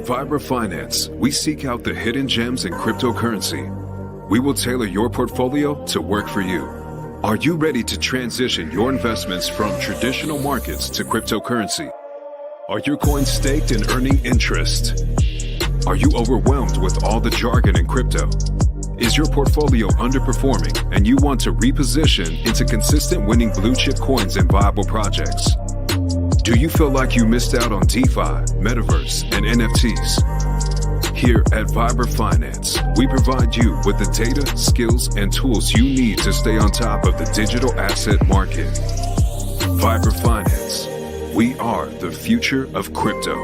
Vibra Finance, we seek out the hidden gems in cryptocurrency. We will tailor your portfolio to work for you. Are you ready to transition your investments from traditional markets to cryptocurrency? Are your coins staked and earning interest? Are you overwhelmed with all the jargon in crypto? Is your portfolio underperforming and you want to reposition into consistent winning blue chip coins and viable projects? Do you feel like you missed out on DeFi, Metaverse, and NFTs? Here at Vibra Finance, we provide you with the data, skills, and tools you need to stay on top of the digital asset market. Vibra Finance. We are the future of crypto.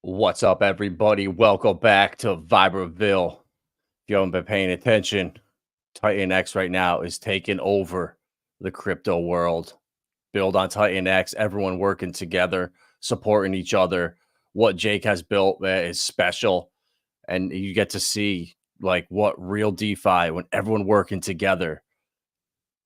What's up, everybody? Welcome back to Vibraville. If you haven't been paying attention, TitanX right now is taking over the crypto world. Build on TitanX, everyone working together, supporting each other. What Jake has built is special, and you get to see like what real DeFi when everyone working together,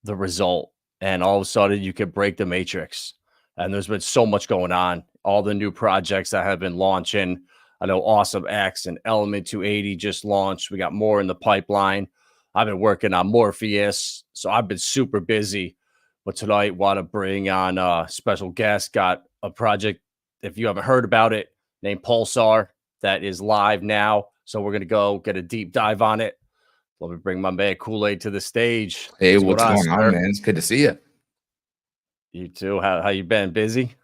the result, and all of a sudden you can break the matrix. And there's been so much going on. All the new projects that have been launching. I know Awesome X and Element 280 just launched. We got more in the pipeline. I've been working on Morpheus, so I've been super busy. But tonight, want to bring on a special guest. Got a project, if you haven't heard about it, named Pulsar that is live now. So we're going to go get a deep dive on it. Let me bring my man KryptoKoolaid to the stage. Hey, what's going on, man? It's good to see you. You too. How you been? Busy?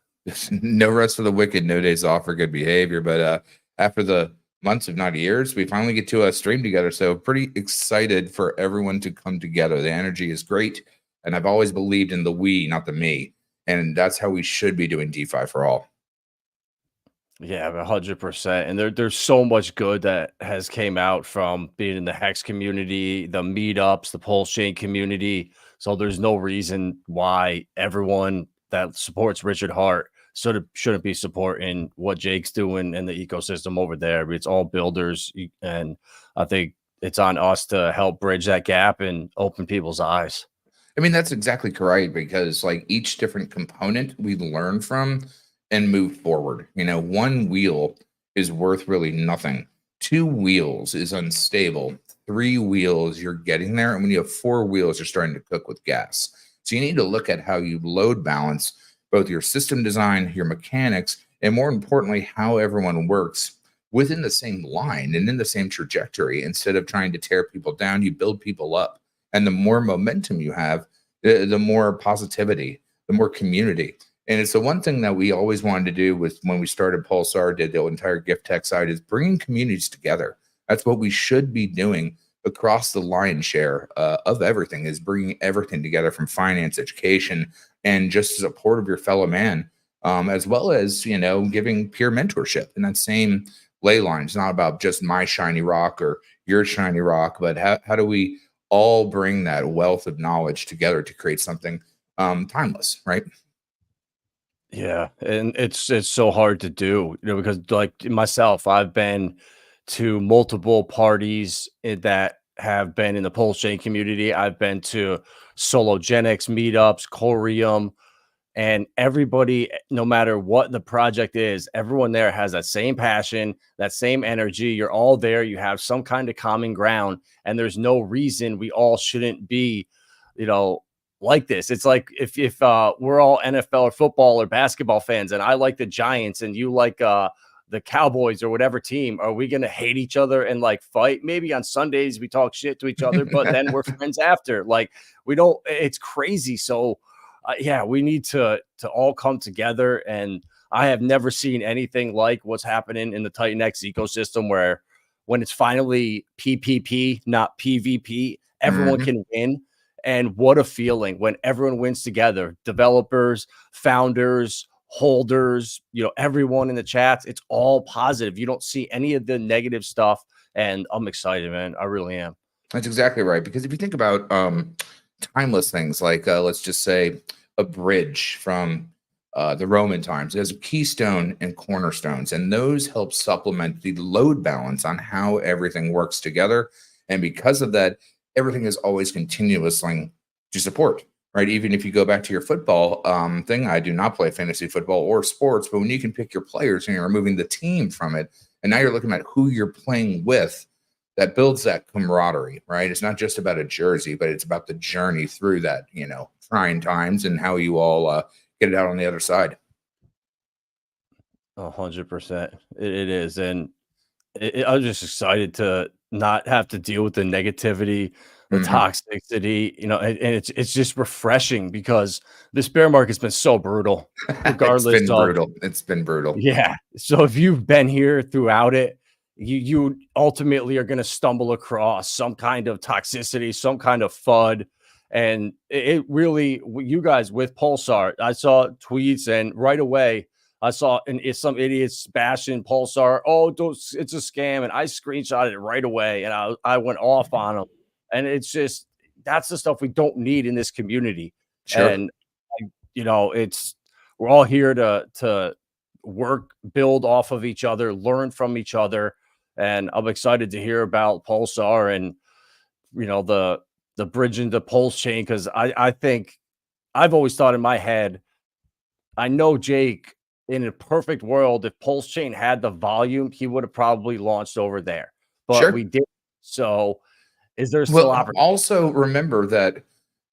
No rest for the wicked, no days off for good behavior. But after the months, if not years, we finally get to stream together. So pretty excited for everyone to come together. The energy is great. And I've always believed in the we, not the me. And that's how we should be doing DeFi for all. Yeah, 100%. And there's so much good that has came out from being in the Hex community, the meetups, the Pulse Chain community. So there's no reason why everyone that supports Richard Hart shouldn't be supporting what Jake's doing in the ecosystem over there. It's all builders, and I think it's on us to help bridge that gap and open people's eyes. I mean, that's exactly correct, because like each different component we learn from and move forward. You know, one wheel is worth really nothing. 2 wheels is unstable. 3 wheels, you're getting there. And when you have 4 wheels, you're starting to cook with gas. So you need to look at how you load balance both your system design, your mechanics, and more importantly, how everyone works within the same line and in the same trajectory. Instead of trying to tear people down, you build people up. And the more momentum you have, the more positivity, the more community. And it's the one thing that we always wanted to do with when we started Pulsar, did the entire gift tech side, is bringing communities together. That's what we should be doing across the lion's share of everything, is bringing everything together, from finance, education, and just support of your fellow man, as well as, you know, giving peer mentorship in that same ley line. It's not about just my shiny rock or your shiny rock, but how do we all bring that wealth of knowledge together to create something timeless, right? Yeah, and it's so hard to do, you know, because like myself, I've been to multiple parties that have been in the Pulse Chain community. I've been to Sologenics meetups, Corium, and everybody, no matter what the project is, everyone there has that same passion, that same energy. You're all there. You have some kind of common ground, and there's no reason we all shouldn't be, you know, like this. It's like if we're all NFL or football or basketball fans, and I like the Giants and you like the Cowboys or whatever team, are we going to hate each other and like fight? Maybe on Sundays we talk shit to each other, but then we're friends after. Like, we don't, it's crazy. So yeah, we need to all come together. And I have never seen anything like what's happening in the TitanX ecosystem, where when it's finally PPP, not PvP, everyone can win. And what a feeling when everyone wins together, developers, founders, holders, you know, everyone in the chats. It's all positive. You don't see any of the negative stuff. And I'm excited, man. I really am. That's exactly right. Because if you think about timeless things like, let's just say, a bridge from the Roman times, it has a keystone and cornerstones, and those help supplement the load balance on how everything works together. And because of that, everything is always continuously to support. right? Even if you go back to your football thing, I do not play fantasy football or sports, but when you can pick your players and you're removing the team from it, and now you're looking at who you're playing with, that builds that camaraderie, right? It's not just about a jersey, but it's about the journey through that, trying times and how you all get it out on the other side. 100%. It is. And I'm just excited to not have to deal with the negativity, the Mhm. toxicity, and it's just refreshing because this bear market's been so brutal, It's regardless been of. brutal. It's been brutal. Yeah. So if you've been here throughout it, you ultimately are going to stumble across some kind of toxicity, some kind of FUD. And it really, you guys with Pulsar, I saw tweets and right away I saw it's some idiots bashing Pulsar. Oh, it's a scam. And I screenshotted it right away and I went off on them. And it's just, that's the stuff we don't need in this community. Sure. And, it's, we're all here to work, build off of each other, learn from each other. And I'm excited to hear about Pulsar and the bridge into Pulse Chain because I think I've always thought in my head, I know Jake in a perfect world, if Pulse Chain had the volume, he would have probably launched over there. But we Sure. did. So is there still Well, opportunity? also remember that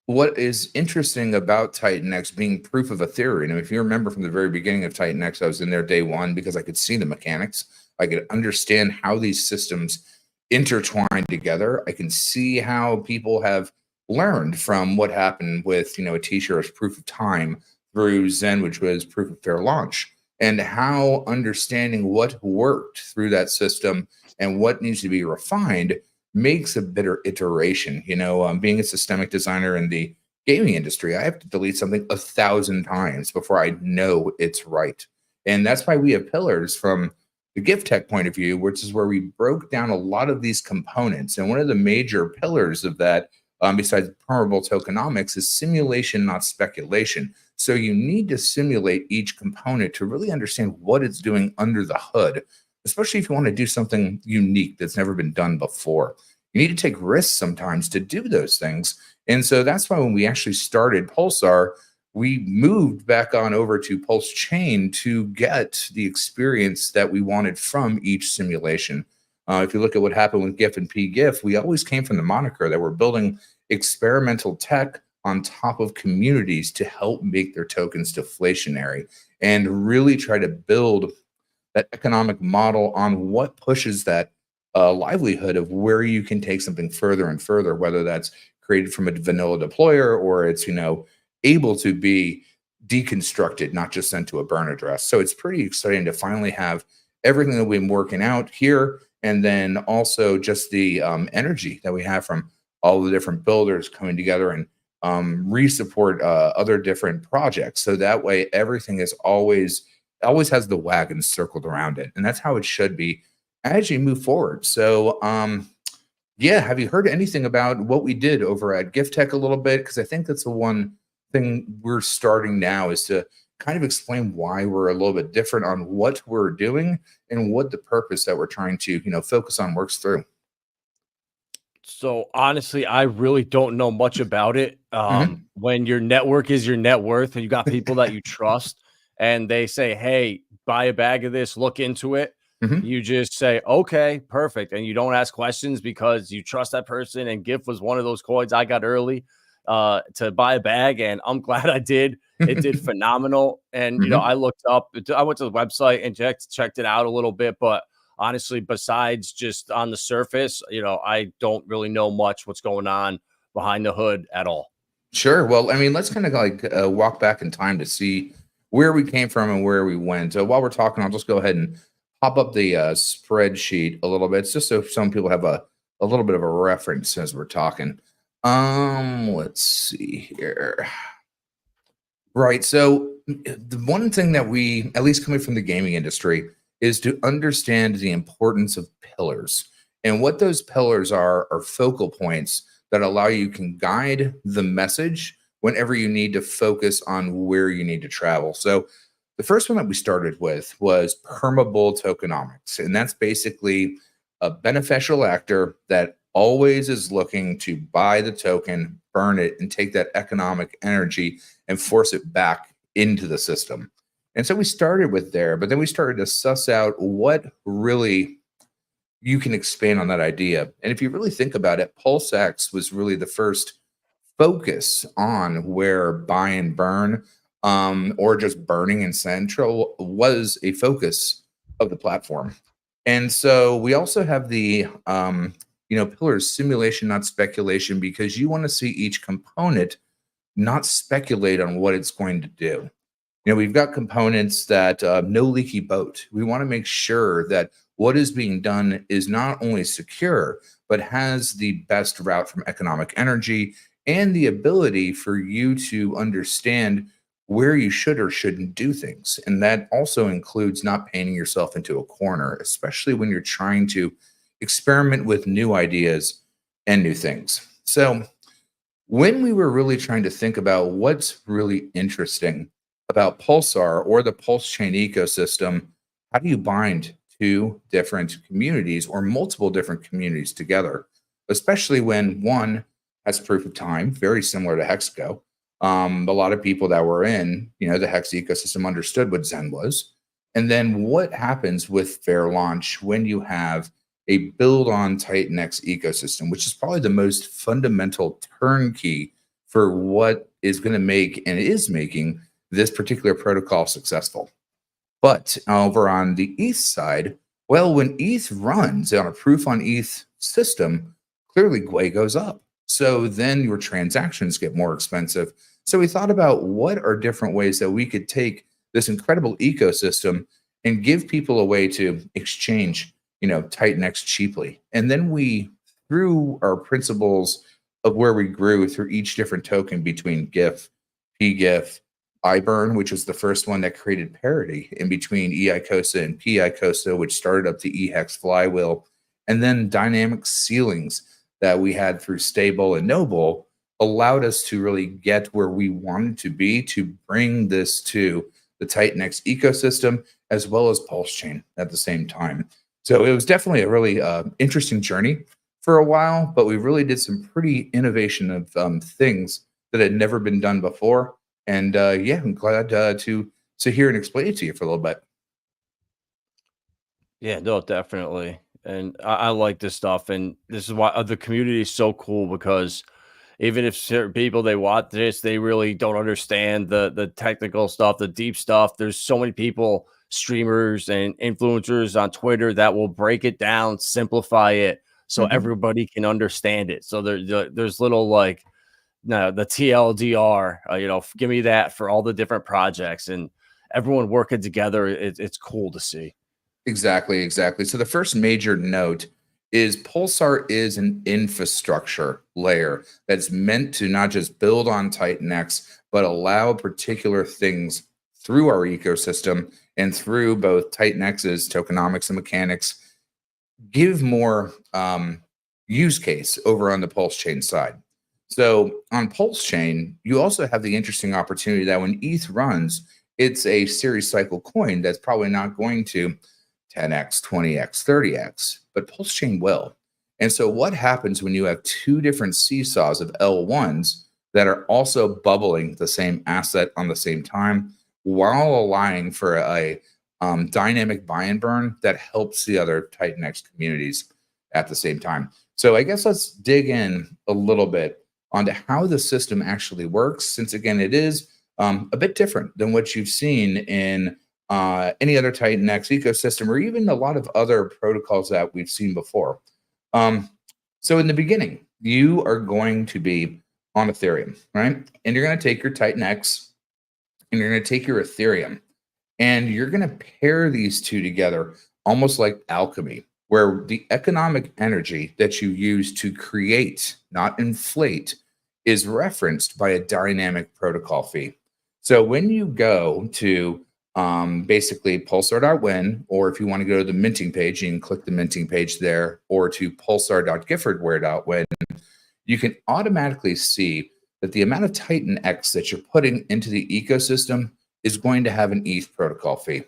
what is interesting about TitanX being proof of a theory, and if you remember from the very beginning of TitanX, I was in there day one because I could see the mechanics. I could understand how these systems intertwine together. I can see how people have learned from what happened with, a t-shirt as proof of time through Zen, which was proof of fair launch, and how understanding what worked through that system and what needs to be refined makes a better iteration. Being a systemic designer in the gaming industry, I have to delete something 1,000 times before I know it's right. And that's why we have pillars from the gift tech point of view, which is where we broke down a lot of these components. And one of the major pillars of that, besides permeable tokenomics, is simulation, not speculation. So you need to simulate each component to really understand what it's doing under the hood, especially if you want to do something unique that's never been done before. You need to take risks sometimes to do those things. And so that's why when we actually started Pulsar, we moved back on over to Pulse Chain to get the experience that we wanted from each simulation. If you look at what happened with GIF and PGIF, we always came from the moniker that we're building experimental tech on top of communities to help make their tokens deflationary and really try to build that economic model on what pushes that livelihood of where you can take something further and further, whether that's created from a vanilla deployer or it's, able to be deconstructed, not just sent to a burn address. So it's pretty exciting to finally have everything that we've been working out here. And then also just the energy that we have from all the different builders coming together and re-support other different projects. So that way everything is always has the wagon circled around it. And that's how it should be as you move forward. So yeah, have you heard anything about what we did over at Gift Tech a little bit? Because I think that's the one thing we're starting now is to kind of explain why we're a little bit different on what we're doing and what the purpose that we're trying to, focus on works through. So honestly, I really don't know much about it. Mhm. When your network is your net worth and you got people that you trust and they say, hey, buy a bag of this, look into it. Mhm. You just say, okay, perfect. And you don't ask questions because you trust that person. And GIF was one of those coins I got early to buy a bag. And I'm glad I did. It did phenomenal. And, Mhm. I looked up, I went to the website and checked it out a little bit, but honestly, besides just on the surface, I don't really know much what's going on behind the hood at all. Sure. Well, I mean, let's kind of like walk back in time to see where we came from and where we went. So while we're talking, I'll just go ahead and pop up the spreadsheet a little bit, just so some people have a little bit of a reference as we're talking. Let's see here. Right. So the one thing that we, at least coming from the gaming industry, is to understand the importance of pillars. And what those pillars are focal points that allow you can guide the message whenever you need to focus on where you need to travel. So the first one that we started with was permeable tokenomics. And that's basically a beneficial actor that always is looking to buy the token, burn it, and take that economic energy and force it back into the system. And so we started with there, but then we started to suss out what really you can expand on that idea. And if you really think about it, PulseX was really the first focus on where buy and burn, or just burning in central, was a focus of the platform. And so we also have the pillars: simulation, not speculation, because you want to see each component, not speculate on what it's going to do. We've got components that no leaky boat. We want to make sure that what is being done is not only secure, but has the best route from economic energy and the ability for you to understand where you should or shouldn't do things. And that also includes not painting yourself into a corner, especially when you're trying to experiment with new ideas and new things. So when we were really trying to think about what's really interesting about Pulsar or the Pulse Chain ecosystem, how do you bind two different communities or multiple different communities together, especially when one has proof of time, very similar to Hexco. A lot of people that were in, the Hex ecosystem understood what Zen was. And then what happens with fair launch when you have a build on TitanX ecosystem, which is probably the most fundamental turnkey for what is going to make and is making this particular protocol successful. But over on the ETH side, well, when ETH runs on a proof on ETH system, clearly GUI goes up. So then your transactions get more expensive. So we thought about what are different ways that we could take this incredible ecosystem and give people a way to exchange, TitanX cheaply. And then we, through our principles of where we grew through each different token between GIF, PGIF, iBurn, which was the first one that created parity in between EICOSA and PICOSA, which started up the eHex flywheel, and then dynamic ceilings that we had through Stable and Noble allowed us to really get where we wanted to be to bring this to the TitanX ecosystem as well as Pulse Chain at the same time. So it was definitely a really interesting journey for a while, but we really did some pretty innovation of things that had never been done before. And I'm glad to sit here and explain it to you for a little bit. Yeah, no, definitely. And I like this stuff. And this is why the community is so cool, because even if certain people, they want this, they really don't understand the technical stuff, the deep stuff. There's so many people, streamers and influencers on Twitter, that will break it down, simplify it so everybody can understand it. So there's little like, no, the TLDR, give me that for all the different projects and everyone working together. It's cool to see. Exactly. So the first major note is Pulsar is an infrastructure layer that's meant to not just build on TitanX, but allow particular things through our ecosystem and through both TitanX's tokenomics and mechanics, give more use case over on the Pulse Chain side. So on Pulse Chain, you also have the interesting opportunity that when ETH runs, it's a series cycle coin that's probably not going to 10x, 20x, 30x, but Pulse Chain will. And so what happens when you have two different seesaws of L1s that are also bubbling the same asset on the same time, while allowing for a dynamic buy and burn that helps the other TitanX communities at the same time? So I guess let's dig in a little bit onto how the system actually works, since again, it is a bit different than what you've seen in any other TitanX ecosystem, or even a lot of other protocols that we've seen before. So in the beginning, you are going to be on Ethereum, right? And you're going to take your TitanX and you're going to take your Ethereum, and you're going to pair these two together almost like alchemy, where the economic energy that you use to create, not inflate, is referenced by a dynamic protocol fee. So when you go to basically pulsar.win, or if you want to go to the minting page, you can click the minting page there, or to pulsar.giffwear.win, you can automatically see that the amount of TitanX that you're putting into the ecosystem is going to have an ETH protocol fee.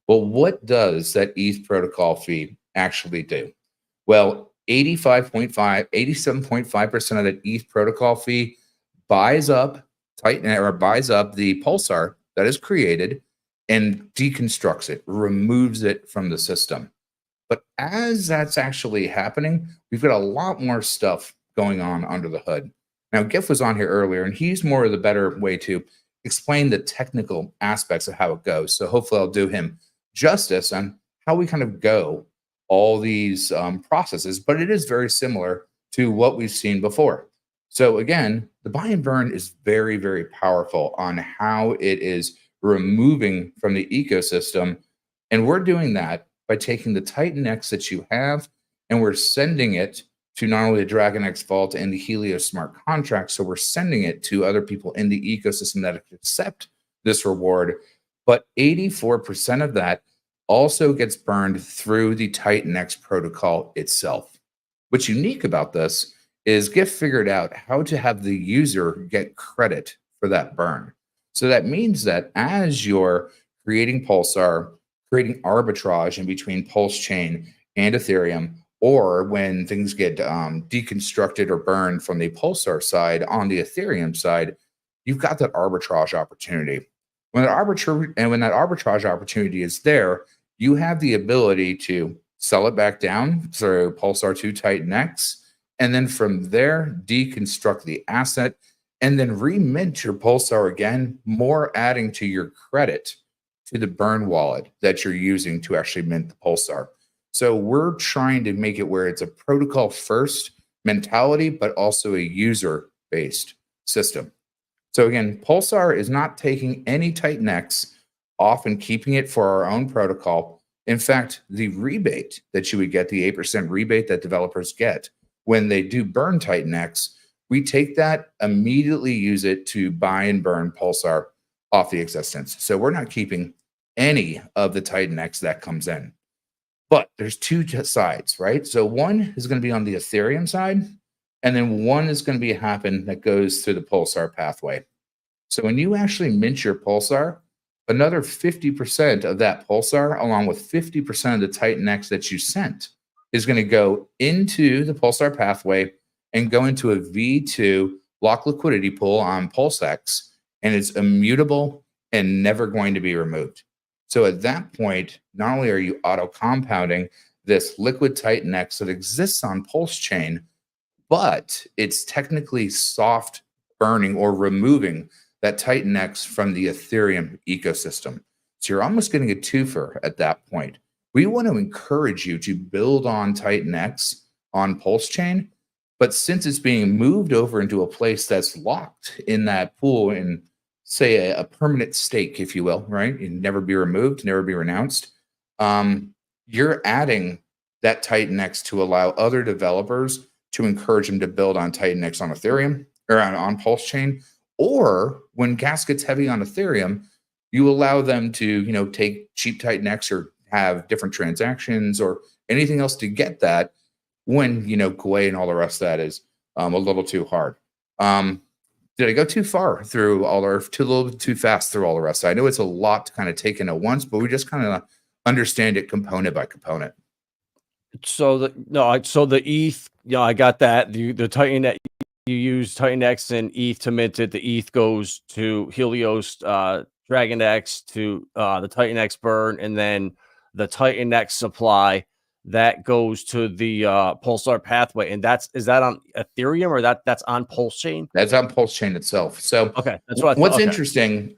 Well, what does that ETH protocol fee actually do? Well, 87.5% of that ETH protocol fee buys up buys up the Pulsar that is created and deconstructs it, removes it from the system. But as that's actually happening, we've got a lot more stuff going on under the hood. Now, Giff was on here earlier, and he's more of the better way to explain the technical aspects of how it goes. So hopefully I'll do him justice on how we kind of go all these processes, but it is very similar to what we've seen before. So again, the buy and burn is very, very powerful on how it is removing from the ecosystem. And we're doing that by taking the TitanX that you have, and we're sending it to not only the DragonX Vault and the Helios smart contract, so we're sending it to other people in the ecosystem that accept this reward, but 84% of that also gets burned through the TitanX protocol itself. What's unique about this is Giff figured out how to have the user get credit for that burn. So that means that as you're creating Pulsar, creating arbitrage in between Pulse Chain and Ethereum, or when things get deconstructed or burned from the Pulsar side on the Ethereum side, you've got that arbitrage opportunity. When that arbitrage opportunity is there, you have the ability to sell it back down through Pulsar 2 TitanX, and then from there, deconstruct the asset, and then remint your Pulsar again, more adding to your credit to the burn wallet that you're using to actually mint the Pulsar. So we're trying to make it where it's a protocol first mentality, but also a user-based system. So again, Pulsar is not taking any TitanX off and keeping it for our own protocol. In fact, the rebate that you would get, the 8% rebate that developers get when they do burn TitanX, we take that, immediately use it to buy and burn Pulsar off the existence. So we're not keeping any of the TitanX that comes in. But there's two sides, right? So one is going to be on the Ethereum side, and then one is going to be happen that goes through the Pulsar pathway. So when you actually mint your Pulsar, another 50% of that Pulsar, along with 50% of the TitanX that you sent, is going to go into the Pulsar pathway and go into a V2 block liquidity pool on PulseX, and it's immutable and never going to be removed. So at that point, not only are you auto compounding this liquid TitanX that exists on Pulse Chain, but it's technically soft burning or removing that TitanX from the Ethereum ecosystem. So you're almost getting a twofer at that point. We want to encourage you to build on TitanX on Pulse Chain, but since it's being moved over into a place that's locked in that pool in, say, a permanent stake, if you will, right? It never be removed, never be renounced. You're adding that TitanX to allow other developers to encourage them to build on TitanX on Ethereum or on Pulse Chain. Or when gas gets heavy on Ethereum, you allow them to, take cheap TitanX or have different transactions or anything else to get that when, Koolaid and all the rest of that is a little too hard. Did I go too far through a little bit too fast through all the rest? I know it's a lot to kind of take in at once, but we just kind of understand it component by component. So the ETH, I got that. The Titan that you use TitanX and ETH to mint it. The ETH goes to Helios, DragonX to the TitanX burn, and then the TitanX supply that goes to the Pulsar pathway. And is that on Ethereum or that's on Pulse Chain? That's on Pulse Chain itself. So okay, that's what I thought. What's interesting.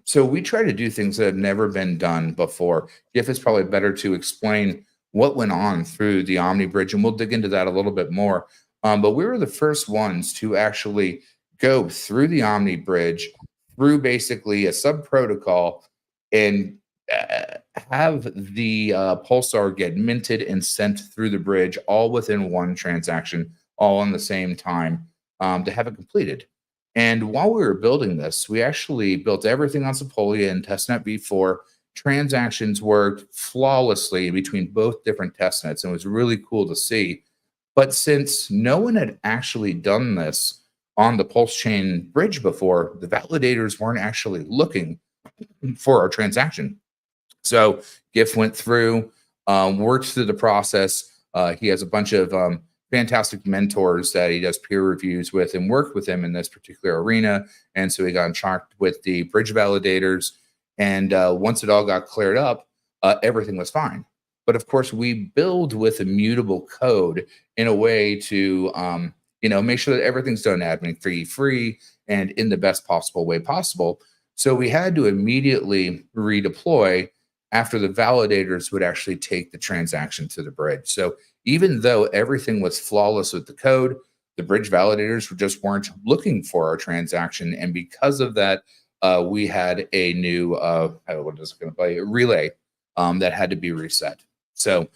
So we try to do things that have never been done before. Giff is probably better to explain what went on through the Omni Bridge, and we'll dig into that a little bit more. But we were the first ones to actually go through the Omni Bridge, through basically a sub protocol, and have the Pulsar get minted and sent through the bridge all within one transaction, all in the same time, to have it completed. And while we were building this, we actually built everything on Sepolia and testnet v4. Transactions worked flawlessly between both different testnets, and it was really cool to see. But since no one had actually done this on the Pulse Chain bridge before, the validators weren't actually looking for our transaction. So Giff went through, worked through the process. He has a bunch of fantastic mentors that he does peer reviews with and work with him in this particular arena. And so he got in charge with the bridge validators. And once it all got cleared up, everything was fine. But of course, we build with immutable code in a way to, make sure that everything's done admin free, and in the best possible way possible. So we had to immediately redeploy after the validators would actually take the transaction to the bridge. So even though everything was flawless with the code, the bridge validators just weren't looking for our transaction. And because of that, we had a new, relay that had to be reset. So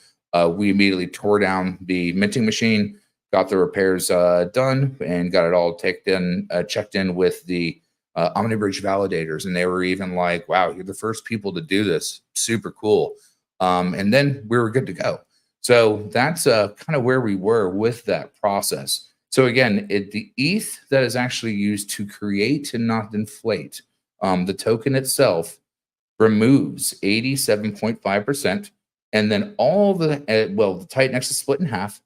we immediately tore down the minting machine, got the repairs done, and got it all checked in with the OmniBridge validators. And they were even like, wow, you're the first people to do this. Super cool. And then we were good to go. So that's kind of where we were with that process. So again, the ETH that is actually used to create and not inflate the token itself removes 87.5%. And then all the, the TitanX is split in half.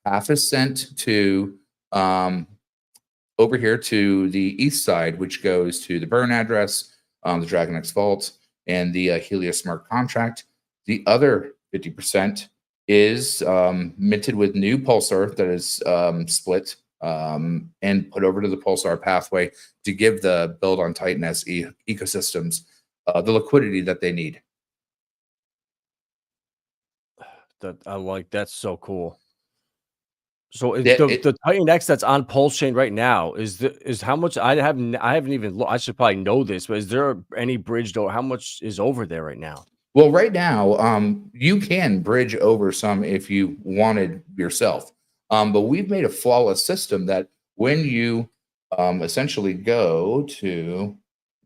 Half is sent to over here to the ETH side, which goes to the burn address, the DragonX vault, and the Helios smart contract. The other 50% is minted with new Pulsar that is split and put over to the Pulsar pathway to give the build on TitanX ecosystems the liquidity that they need. That I like. That's so cool. So the TitanX that's on Pulse Chain right now is how much? I haven't even I should probably know this, but is there any bridge how much is over there right now? Well, right now, you can bridge over some if you wanted yourself. But we've made a flawless system that when you essentially go to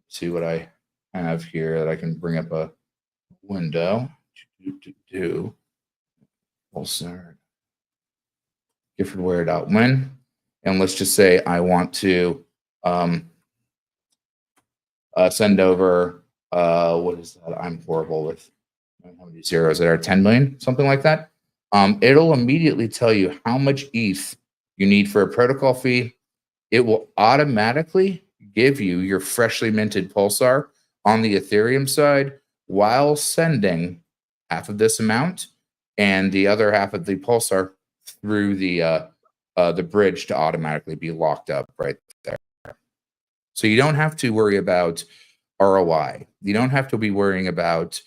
see what I have here, that I can bring up a window to Pulsar Giffwear.win, and let's just say I want to send over what is that? I'm horrible with how many zeros there are, 10 million, something like that. It'll immediately tell you how much ETH you need for a protocol fee. It will automatically give you your freshly minted Pulsar on the Ethereum side while sending half of this amount and the other half of the Pulsar through the bridge to automatically be locked up right there. So you don't have to worry about ROI. You don't have to be worrying about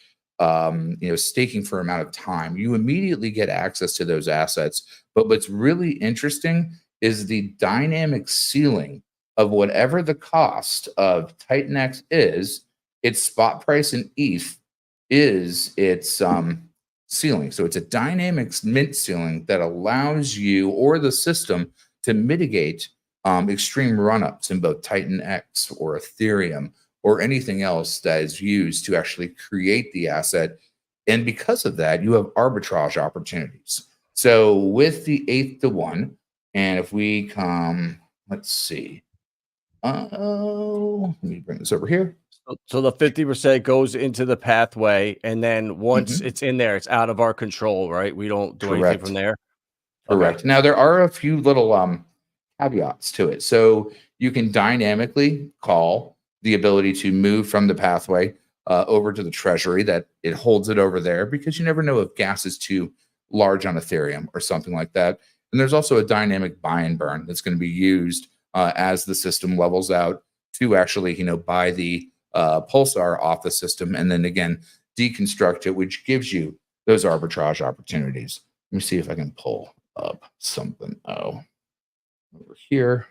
staking for amount of time. You immediately get access to those assets. But what's really interesting is the dynamic ceiling of whatever the cost of TitanX is, its spot price in ETH is its ceiling. So it's a dynamic mint ceiling that allows you or the system to mitigate extreme run-ups in both TitanX or Ethereum or anything else that is used to actually create the asset. And because of that, you have arbitrage opportunities. So with the 8-to-1, and if we come, let's see. Let me bring this over here. So the 50% goes into the pathway, and then once it's in there, it's out of our control, right? We don't do anything from there. Correct. Okay. Now there are a few little caveats to it. So you can dynamically call the ability to move from the pathway over to the treasury, that it holds it over there, because you never know if gas is too large on Ethereum or something like that. And there's also a dynamic buy and burn that's going to be used as the system levels out to actually, buy the Pulsar off the system and then again deconstruct it, which gives you those arbitrage opportunities. Let me see if I can pull up something. Over here,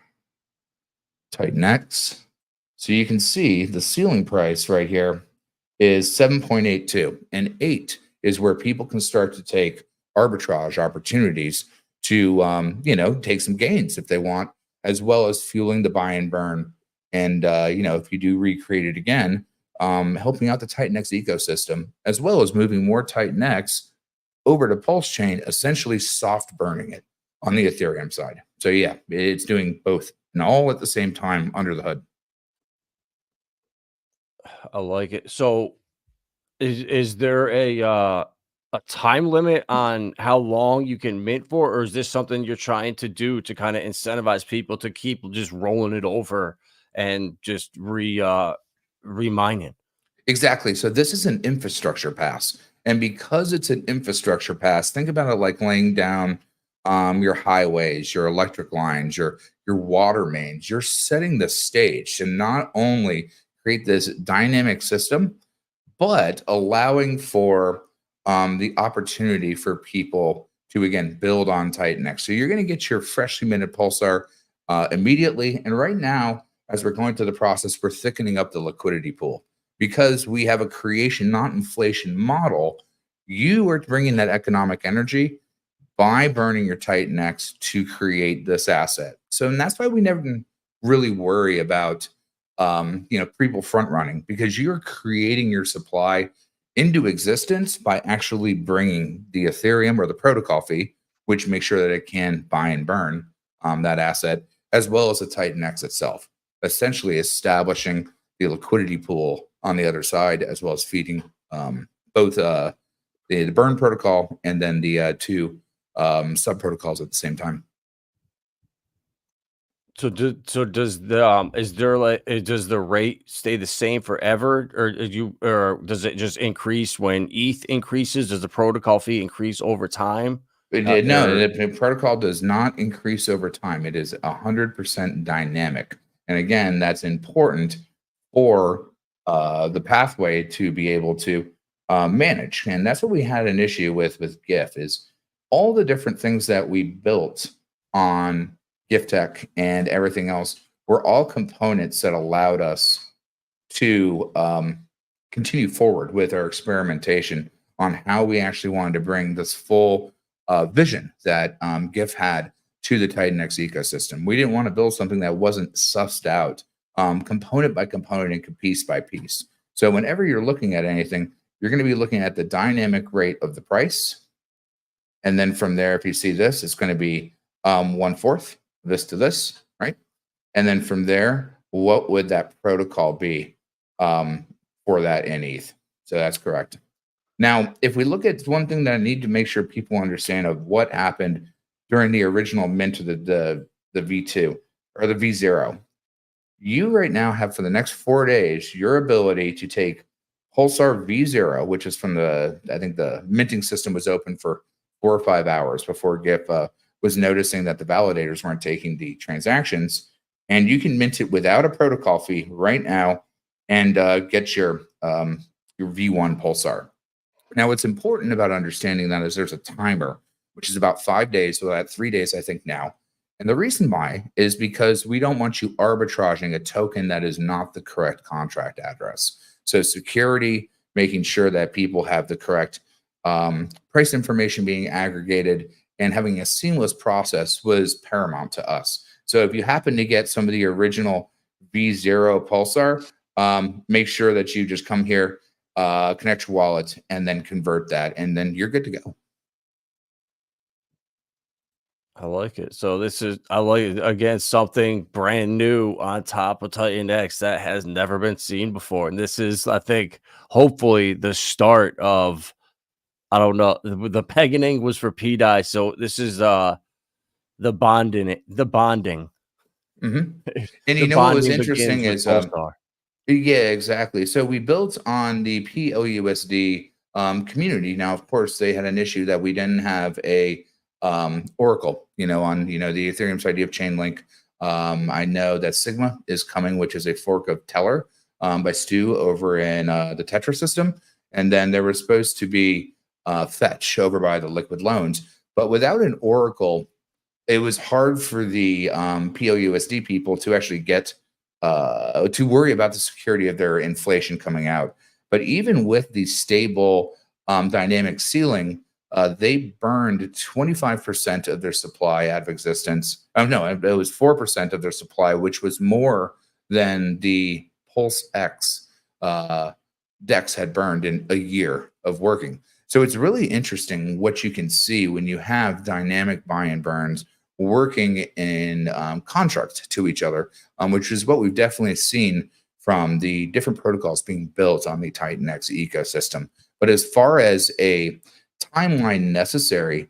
TitanX. So you can see the ceiling price right here is 7.82, and 8 is where people can start to take arbitrage opportunities to take some gains if they want, as well as fueling the buy and burn. And if you do recreate it again, helping out the TitanX ecosystem, as well as moving more TitanX over to Pulse Chain, essentially soft burning it on the Ethereum side. So yeah, it's doing both and all at the same time under the hood. I like it. So is there a a time limit on how long you can mint for, or is this something you're trying to do to kind of incentivize people to keep just rolling it over and just remining? Exactly. So this is an infrastructure pass. And because it's an infrastructure pass, think about it like laying down your highways, your electric lines, your water mains. You're setting the stage to not only create this dynamic system, but allowing for the opportunity for people to again build on TitanX. So you're going to get your freshly minted Pulsar immediately. And right now, as we're going through the process, we're thickening up the liquidity pool because we have a creation, not inflation model. You are bringing that economic energy by burning your TitanX to create this asset. So, and that's why we never really worry about people front running, because you're creating your supply into existence by actually bringing the Ethereum or the protocol fee, which makes sure that it can buy and burn that asset, as well as the TitanX itself, essentially establishing the liquidity pool on the other side, as well as feeding both the burn protocol and then the two sub protocols at the same time. So does the is there like does the rate stay the same forever, or does it just increase when ETH increases? Does the protocol fee increase over time? No, the protocol does not increase over time. It is 100% dynamic, and again, that's important for the pathway to be able to manage. And that's what we had an issue with GIF, is all the different things that we built on GIFTech and everything else were all components that allowed us to continue forward with our experimentation on how we actually wanted to bring this full vision that GIF had to the TitanX ecosystem. We didn't want to build something that wasn't sussed out component by component and piece by piece. So whenever you're looking at anything, you're going to be looking at the dynamic rate of the price. And then from there, if you see this, it's going to be 1/4 this to this, right? And then from there, what would that protocol be for that in ETH? So that's correct. Now, if we look at one thing that I need to make sure people understand of what happened during the original mint of the V2 or the V0, you right now have for the next 4 days your ability to take Pulsar V0, which is from I think the minting system was open for 4 or 5 hours before GIF was noticing that the validators weren't taking the transactions, and you can mint it without a protocol fee right now and get your V1 Pulsar. Now, what's important about understanding that is there's a timer, which is about 5 days, so at 3 days, I think now. And the reason why is because we don't want you arbitraging a token that is not the correct contract address. So security, making sure that people have the correct price information being aggregated, and having a seamless process was paramount to us. So if you happen to get some of the original V0 Pulsar, make sure that you just come here, connect your wallet, and then convert that, and then you're good to go. I like it. So I like it. Again, something brand new on top of TitanX that has never been seen before. And this is, I think, hopefully the start of, I don't know, the pegging was for PDI. So this is the bonding. Mm-hmm. And The you know what was bonding interesting begins is with Pulsar. yeah, exactly. So we built on the PLUSD community. Now, of course, they had an issue that we didn't have a Oracle, on the Ethereum side of Chainlink. I know that Sigma is coming, which is a fork of Teller by Stu over in the Tetra system, and then there was supposed to be Fetch over by the Liquid Loans, but without an Oracle, it was hard for the PLUSD people to actually get to worry about the security of their inflation coming out. But even with the stable dynamic ceiling, they burned 25% of their supply out of existence. Oh, no, it was 4% of their supply, which was more than the Pulse X DEX had burned in a year of working. So it's really interesting what you can see when you have dynamic buy and burns working in contract to each other, which is what we've definitely seen from the different protocols being built on the TitanX ecosystem. But as far as a timeline necessary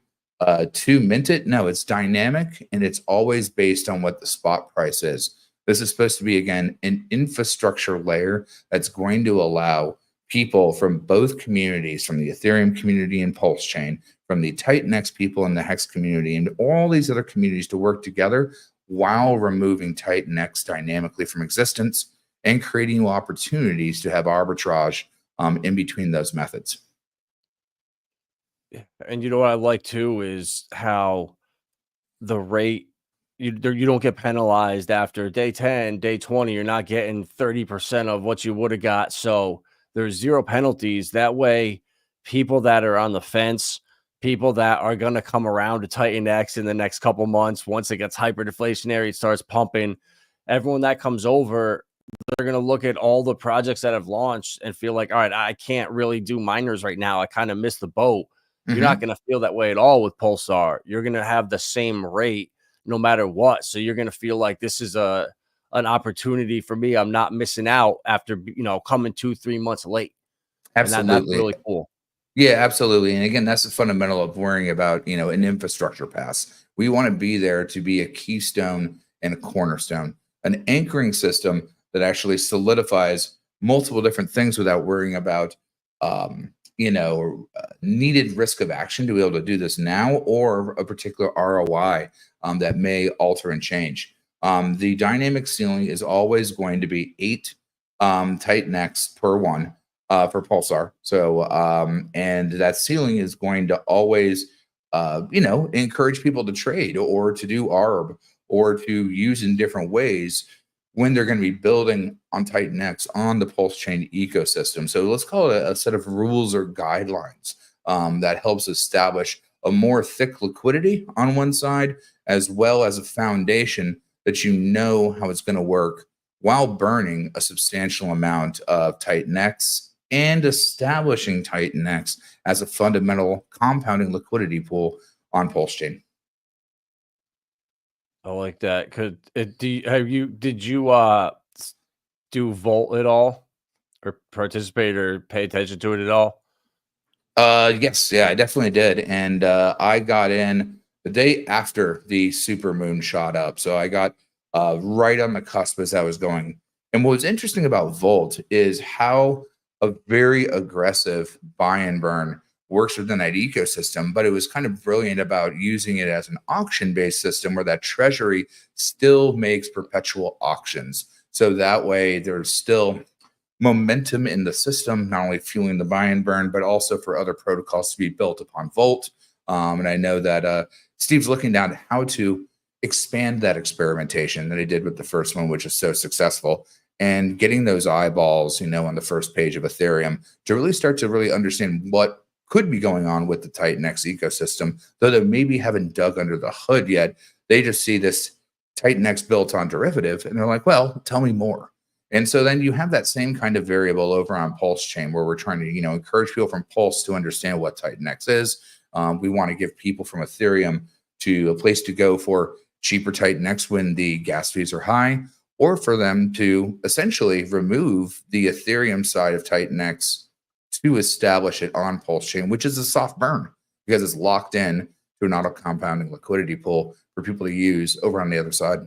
to mint it. No, it's dynamic and it's always based on what the spot price is. This is supposed to be, again, an infrastructure layer that's going to allow people from both communities, from the Ethereum community and Pulse Chain, from the TitanX people in the Hex community, and all these other communities to work together while removing TitanX dynamically from existence and creating new opportunities to have arbitrage in between those methods. And you know what I like too is how the rate you don't get penalized after day 10, day 20. You're not getting 30% of what you would have got. So there's zero penalties. That way, people that are on the fence, people that are going to come around to TitanX in the next couple months, once it gets hyperdeflationary, it starts pumping. Everyone that comes over, they're going to look at all the projects that have launched and feel like, all right, I can't really do miners right now. I kind of missed the boat. You're not going to feel that way at all with Pulsar. You're going to have the same rate no matter what. So you're going to feel like this is an opportunity for me. I'm not missing out after, coming 2-3 months late. Absolutely. And that's really cool. Yeah, absolutely. And again, that's the fundamental of worrying about, an infrastructure pass. We want to be there to be a keystone and a cornerstone, an anchoring system that actually solidifies multiple different things without worrying about, needed risk of action to be able to do this now, or a particular ROI that may alter and change. The dynamic ceiling is always going to be 8 TitanX per one for Pulsar. So, and that ceiling is going to always, encourage people to trade or to do ARB or to use in different ways when they're going to be building on TitanX on the Pulse Chain ecosystem. So let's call it a set of rules or guidelines that helps establish a more thick liquidity on one side, as well as a foundation that you know how it's going to work while burning a substantial amount of TitanX and establishing TitanX as a fundamental compounding liquidity pool on Pulse Chain. I like that. Did you do Volt at all, or participate or pay attention to it at all? Yes, yeah, I definitely did. And I got in the day after the super moon shot up. So I got right on the cusp as I was going. And what was interesting about Volt is how a very aggressive buy and burn works within that ecosystem, but it was kind of brilliant about using it as an auction-based system where that treasury still makes perpetual auctions. So that way there's still momentum in the system, not only fueling the buy and burn, but also for other protocols to be built upon Volt. And I know that Steve's looking down at how to expand that experimentation that he did with the first one, which is so successful, and getting those eyeballs, on the first page of Ethereum to really start to really understand what could be going on with the TitanX ecosystem, though they maybe haven't dug under the hood yet. They just see this TitanX built on derivative, and they're like, well, tell me more. And so then you have that same kind of variable over on Pulse Chain where we're trying to, encourage people from Pulse to understand what TitanX is. We want to give people from Ethereum to a place to go for cheaper TitanX when the gas fees are high, or for them to essentially remove the Ethereum side of TitanX to establish it on Pulse Chain, which is a soft burn because it's locked in to an auto compounding liquidity pool for people to use over on the other side.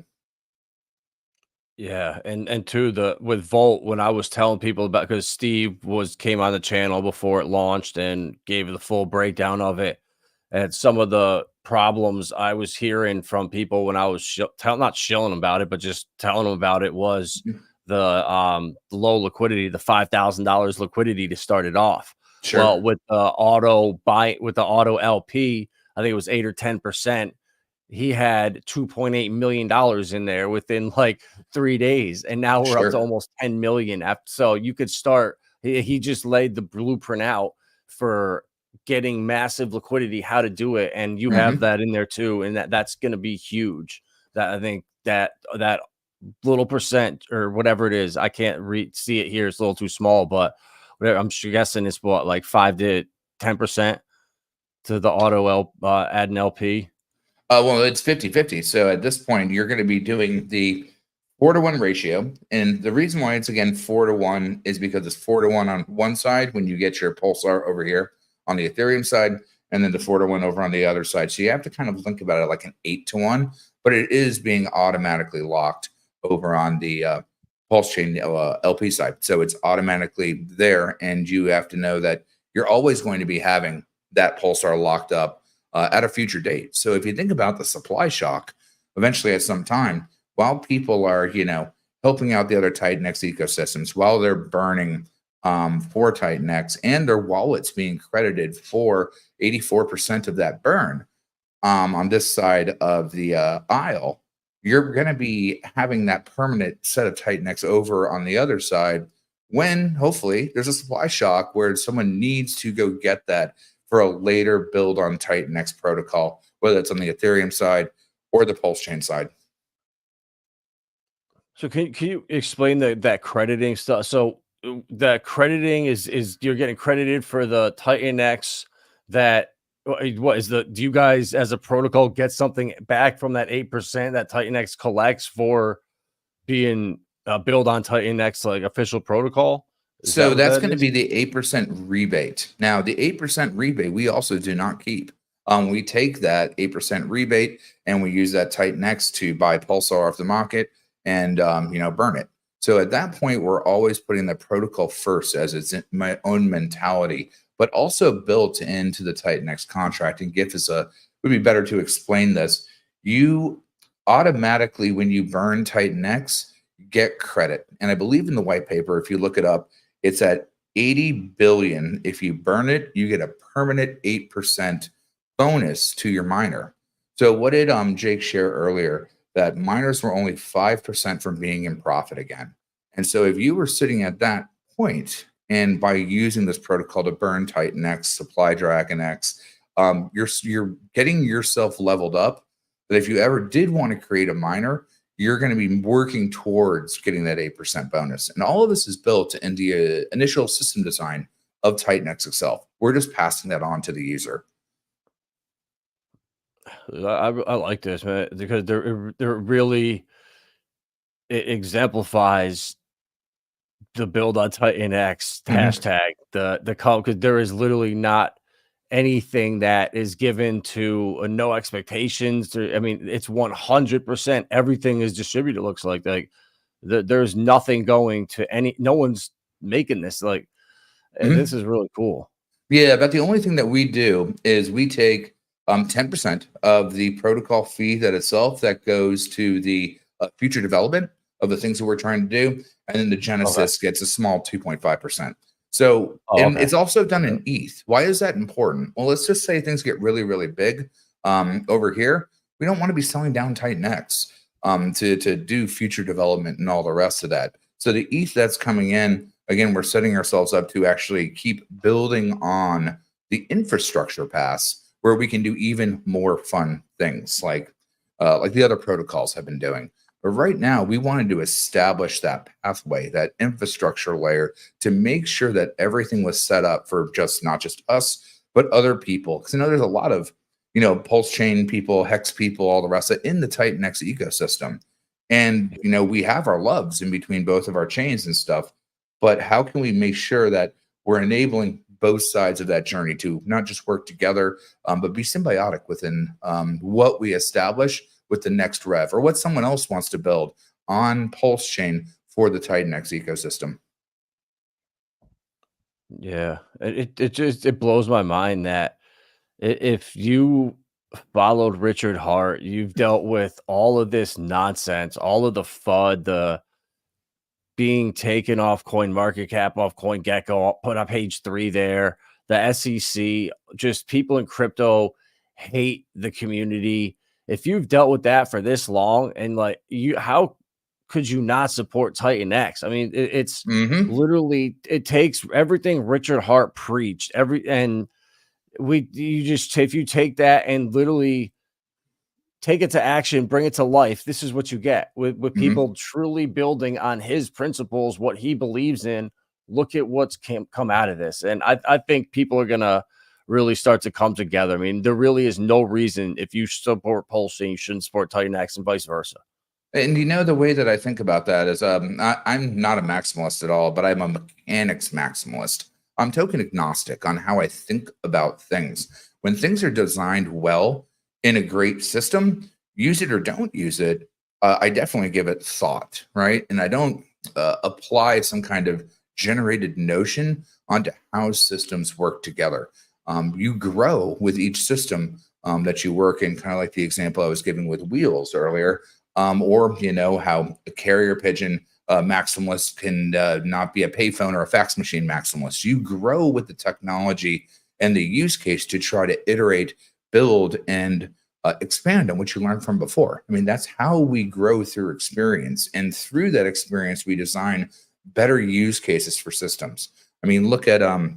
Yeah, and too, with Volt, when I was telling people about, because Steve came on the channel before it launched and gave the full breakdown of it, and some of the problems I was hearing from people when I was not shilling about it, but just telling them about it was the low liquidity, the $5,000 liquidity to start it off. Sure. Well, with the auto LP, I think it was 8 or 10%. He had $2.8 million in there within like 3 days, and now we're up to almost 10 million. So you could start. He just laid the blueprint out for getting massive liquidity, how to do it, and you have that in there too, and that's going to be huge. That I think that little percent or whatever it is, I can't see it here. It's a little too small, but whatever, I'm guessing it's what, like 5 to 10% to the auto add an LP. Well, it's 50-50. So at this point, you're going to be doing the 4-to-1 ratio. And the reason why it's, again, 4-to-1 is because it's 4-to-1 on one side when you get your Pulsar over here on the Ethereum side, and then the 4-to-1 over on the other side. So you have to kind of think about it like an 8-to-1, but it is being automatically locked over on the pulse chain LP side. So it's automatically there, and you have to know that you're always going to be having that pulsar locked up at a future date. So if you think about the supply shock, eventually at some time, while people are, helping out the other TitanX ecosystems, while they're burning for TitanX and their wallets being credited for 84% of that burn on this side of the aisle, you're going to be having that permanent set of TitanX over on the other side when hopefully there's a supply shock where someone needs to go get that for a later build on TitanX protocol, whether it's on the Ethereum side or the Pulse chain side. So can you explain that crediting stuff? So that crediting is you're getting credited for the TitanX that what is do you guys as a protocol get something back from that 8% that TitanX collects for being built on TitanX like official protocol? So that's going to be the 8% rebate. Now, the 8% rebate we also do not keep. We take that 8% rebate and we use that TitanX to buy Pulsar off the market and burn it. So at that point, we're always putting the protocol first as it's my own mentality, but also built into the TitanX contract. And Giff would be better to explain this. You automatically, when you burn TitanX, get credit. And I believe in the white paper, if you look it up, it's at 80 billion. If you burn it, you get a permanent 8% bonus to your miner. So what did Jake share earlier? That miners were only 5% from being in profit again. And so if you were sitting at that point, and by using this protocol to burn TitanX, supply DragonX, you're getting yourself leveled up. That if you ever did want to create a miner, you're going to be working towards getting that 8% bonus. And all of this is built in the initial system design of TitanX itself. We're just passing that on to the user. I like this, man, because they're really it exemplifies the build on TitanX hashtag the because there is literally not anything that is given to no expectations. I mean, it's 100% everything is distributed. Looks like there's nothing going to no one's making this this is really cool. Yeah, but the only thing that we do is we take 10% of the protocol fee that itself that goes to the future development of the things that we're trying to do, and then the Genesis gets a small 2.5%. So, it's also done in ETH. Why is that important? Well, let's just say things get really, really big over here. We don't want to be selling down TitanX to do future development and all the rest of that. So the ETH that's coming in, again, we're setting ourselves up to actually keep building on the infrastructure pass where we can do even more fun things like the other protocols have been doing. But right now, we wanted to establish that pathway, that infrastructure layer, to make sure that everything was set up for not just us, but other people. Because I know there's a lot of, Pulse chain people, Hex people, all the rest of it in the TitanX ecosystem. And, we have our loves in between both of our chains and stuff. But how can we make sure that we're enabling both sides of that journey to not just work together, but be symbiotic within what we establish with the next rev or what someone else wants to build on Pulse chain for the TitanX ecosystem. Yeah, it blows my mind that if you followed Richard Hart, you've dealt with all of this nonsense, all of the FUD, the being taken off CoinMarketCap, off CoinGecko, put on page 3 there, the SEC, just people in crypto hate the community. If you've dealt with that for this long, and how could you not support TitanX? I mean, it's literally, it takes everything Richard Hart preached, if you take that and literally take it to action, bring it to life, this is what you get with people truly building on his principles, what he believes in. Look at what's come out of this. And I think people are going to really start to come together. I mean, there really is no reason if you support Pulsar, you shouldn't support TitanX and vice versa. And the way that I think about that is I'm not a maximalist at all, but I'm a mechanics maximalist. I'm token agnostic on how I think about things. When things are designed well in a great system, use it or don't use it, I definitely give it thought, right? And I don't apply some kind of generated notion onto how systems work together. You grow with each system that you work in, kind of like the example I was giving with wheels earlier, or how a carrier pigeon maximalist can not be a payphone or a fax machine maximalist. You grow with the technology and the use case to try to iterate, build, and expand on what you learned from before. I mean, that's how we grow through experience. And through that experience, we design better use cases for systems. I mean, look at how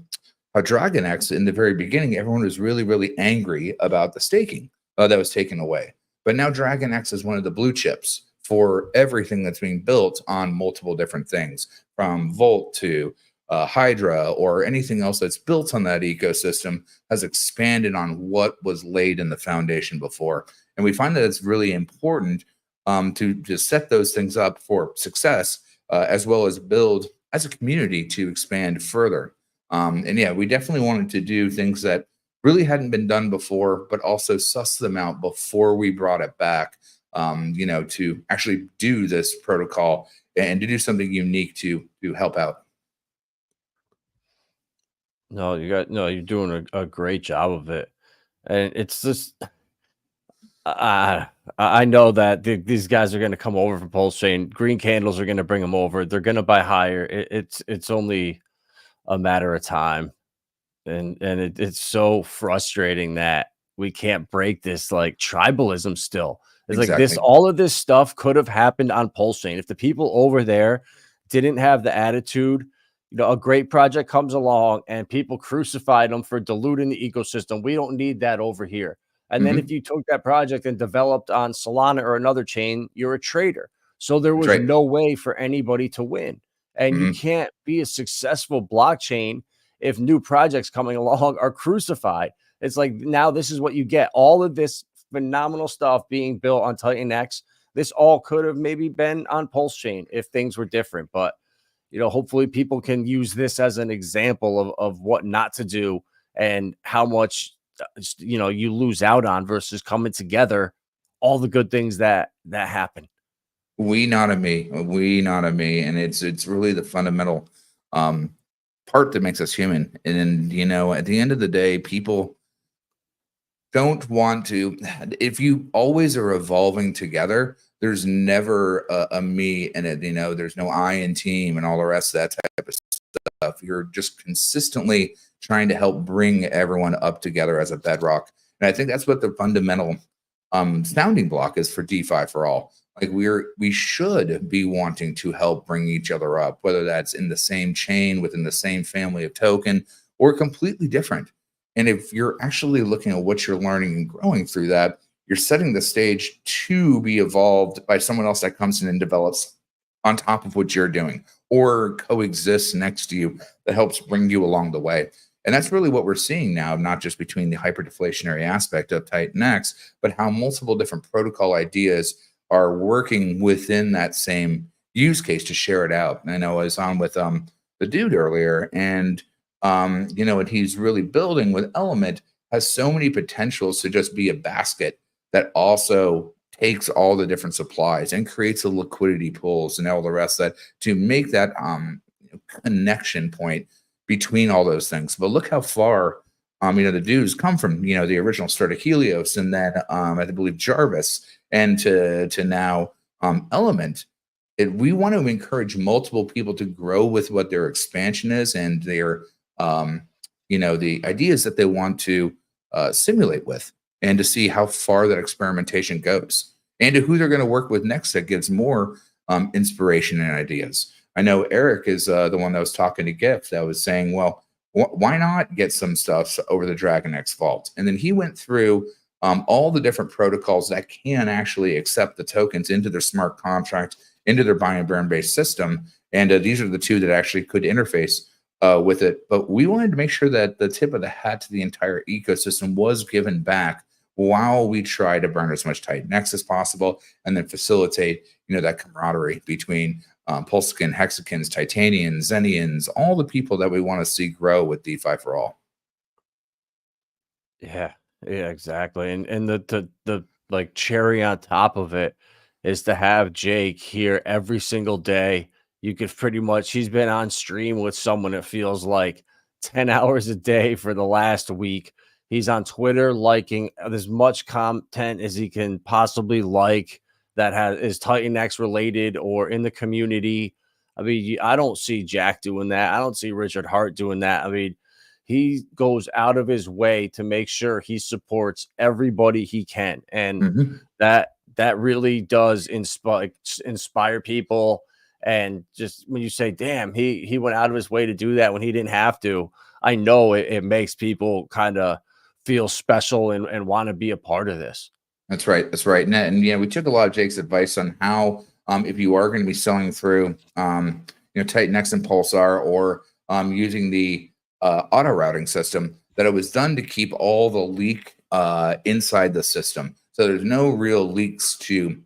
DragonX in the very beginning, everyone was really, really angry about the staking that was taken away. But now DragonX is one of the blue chips for everything that's being built on multiple different things, from Volt to Hydra, or anything else that's built on that ecosystem has expanded on what was laid in the foundation before. And we find that it's really important to set those things up for success, as well as build as a community to expand further. And yeah, we definitely wanted to do things that really hadn't been done before, but also suss them out before we brought it back, to actually do this protocol and to do something unique to help out. No, you're doing a great job of it. And it's just, I know that these guys are going to come over from Pulse Chain. Green Candles are going to bring them over. They're going to buy higher. It's only a matter of time. And it's so frustrating that we can't break this like tribalism still. It's like this, Exactly. all of this stuff could have happened on Pulse Chain if the people over there didn't have the attitude. A great project comes along and people crucified them for diluting the ecosystem. We don't need that over here. And then if Mhm. you took that project and developed on Solana or another chain, you're a traitor. So there That's was right. no way for anybody to win. And you Mhm. can't be a successful blockchain if new projects coming along are crucified. It's like, now this is what you get. All of this phenomenal stuff being built on TitanX. This all could have maybe been on Pulse Chain if things were different. But hopefully people can use this as an example of what not to do and how much you lose out on versus coming together, all the good things that happen. We not a me. We not a me. And it's really the fundamental um part that makes us human. And at the end of the day, people don't want to, if you always are evolving together, there's never a me in it. There's no I in team and all the rest of that type of stuff. You're just consistently trying to help bring everyone up together as a bedrock. And I think that's what the fundamental sounding block is for DeFi for all. Like we should be wanting to help bring each other up, whether that's in the same chain, within the same family of token, or completely different. And if you're actually looking at what you're learning and growing through that, you're setting the stage to be evolved by someone else that comes in and develops on top of what you're doing, or coexists next to you, that helps bring you along the way. And that's really what we're seeing now, not just between the hyperdeflationary aspect of TitanX, but how multiple different protocol ideas are working within that same use case to share it out. And I know I was on with the dude earlier, and what he's really building with Element has so many potentials to just be a basket that also takes all the different supplies and creates the liquidity pools and all the rest of that to make that connection point between all those things. But look how far the dudes come from, the original start of Helios, and then I believe Jarvis, and to now Element. We want to encourage multiple people to grow with what their expansion is and their the ideas that they want to simulate with, and to see how far that experimentation goes, and to who they're going to work with next that gives more inspiration and ideas. I know Eric is the one that was talking to Gift that was saying, well, why not get some stuff over the DragonX vault? And then he went through all the different protocols that can actually accept the tokens into their smart contract, into their buy and burn based system. And these are the two that actually could interface with it. But we wanted to make sure that the tip of the hat to the entire ecosystem was given back while we try to burn as much TitanX as possible, and then facilitate, that camaraderie between Pulsarkin, Hexakins, Titanians, Zenians, all the people that we want to see grow with DeFi for all. Yeah, yeah, exactly. And the like cherry on top of it is to have Jake here every single day. You could pretty much he's been on stream with someone it feels like 10 hours a day for the last week. He's on Twitter liking as much content as he can possibly like that is TitanX related or in the community. I mean, I don't see Jack doing that. I don't see Richard Hart doing that. I mean, he goes out of his way to make sure he supports everybody he can, and that really does inspire people. And just when you say, damn, he went out of his way to do that when he didn't have to, I know it makes people kind of feel special and want to be a part of this. That's right. That's right. And yeah, we took a lot of Jake's advice on how, if you are going to be selling through, TitanX and Pulsar, or using the auto routing system, that it was done to keep all the leak inside the system. So there's no real leaks to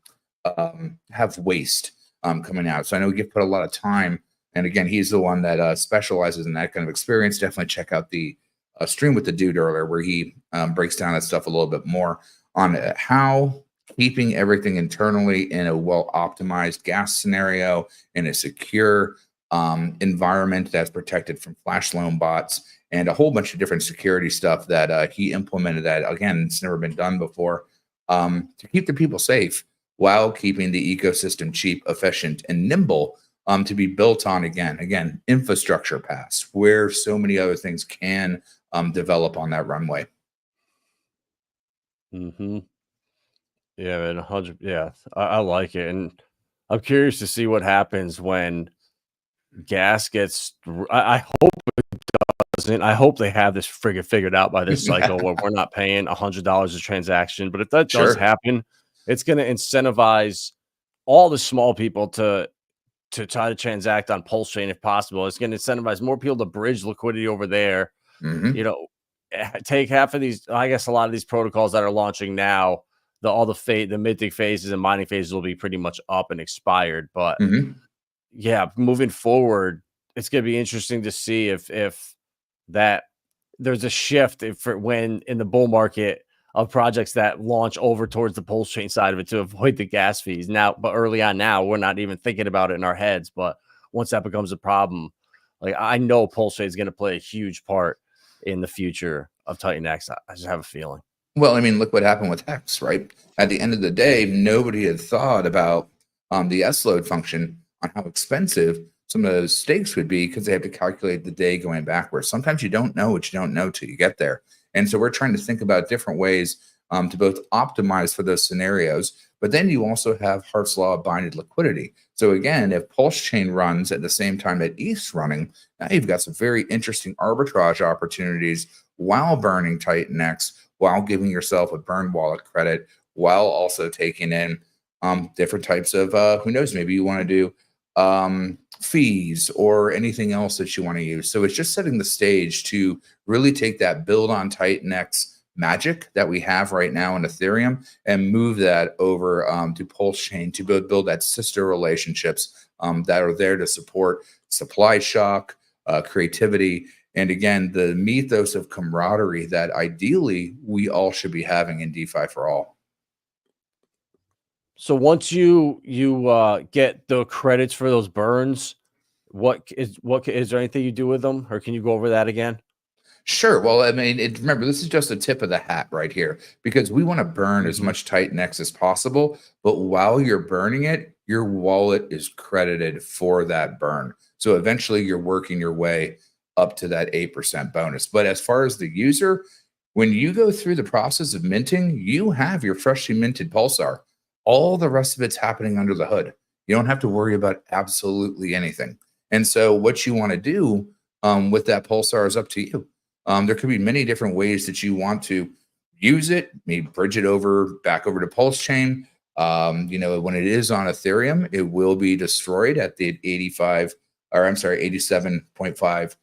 have waste coming out. So I know Giff put a lot of time. And again, he's the one that specializes in that kind of experience. Definitely check out the stream with the dude earlier, where he breaks down that stuff a little bit more on how keeping everything internally in a well-optimized gas scenario, in a secure environment that's protected from flash loan bots, and a whole bunch of different security stuff that he implemented that, again, it's never been done before, to keep the people safe while keeping the ecosystem cheap, efficient, and nimble, to be built on, again, infrastructure paths where so many other things can develop on that runway. Mm-hmm. Yeah, man, 100. Yeah, I like it, and I'm curious to see what happens when gas gets. I hope it doesn't. I hope they have this friggin' figured out by this cycle where we're not paying $100 a transaction. But if that does happen, it's going to incentivize all the small people to try to transact on Pulse Chain if possible. It's going to incentivize more people to bridge liquidity over there. You know, take half of these. I guess a lot of these protocols that are launching now, the minting phases and mining phases will be pretty much up and expired. But yeah, moving forward, it's going to be interesting to see if that there's a shift when in the bull market of projects that launch over towards the Pulse Chain side of it to avoid the gas fees. Now, but early on now, we're not even thinking about it in our heads. But once that becomes a problem, like I know Pulse Chain is going to play a huge part in the future of TitanX. I just have a feeling. Well, I mean, look what happened with Hex, right? At the end of the day, nobody had thought about the S-load function, on how expensive some of those stakes would be, because they have to calculate the day going backwards. Sometimes you don't know what you don't know till you get there. And so we're trying to think about different ways to both optimize for those scenarios, but then you also have Hart's Law of binded liquidity. So again, if Pulse Chain runs at the same time that ETH's running, now you've got some very interesting arbitrage opportunities while burning TitanX, while giving yourself a burn wallet credit, while also taking in different types of, who knows, maybe you want to do fees or anything else that you want to use. So it's just setting the stage to really take that build on TitanX magic that we have right now in Ethereum and move that over to Pulse Chain to build that sister relationships that are there to support supply shock, creativity, and again, the mythos of camaraderie that ideally we all should be having in DeFi for all. So once you get the credits for those burns, is there anything you do with them, or can you go over that again? Sure. Well, I mean, remember, this is just a tip of the hat right here, because we want to burn as much TitanX as possible. But while you're burning it, your wallet is credited for that burn. So eventually you're working your way up to that 8% bonus. But as far as the user, when you go through the process of minting, you have your freshly minted Pulsar. All the rest of it's happening under the hood. You don't have to worry about absolutely anything. And so what you want to do with that Pulsar is up to you. There could be many different ways that you want to use it, maybe bridge it back over to Pulse Chain. When it is on Ethereum, it will be destroyed at the 87.5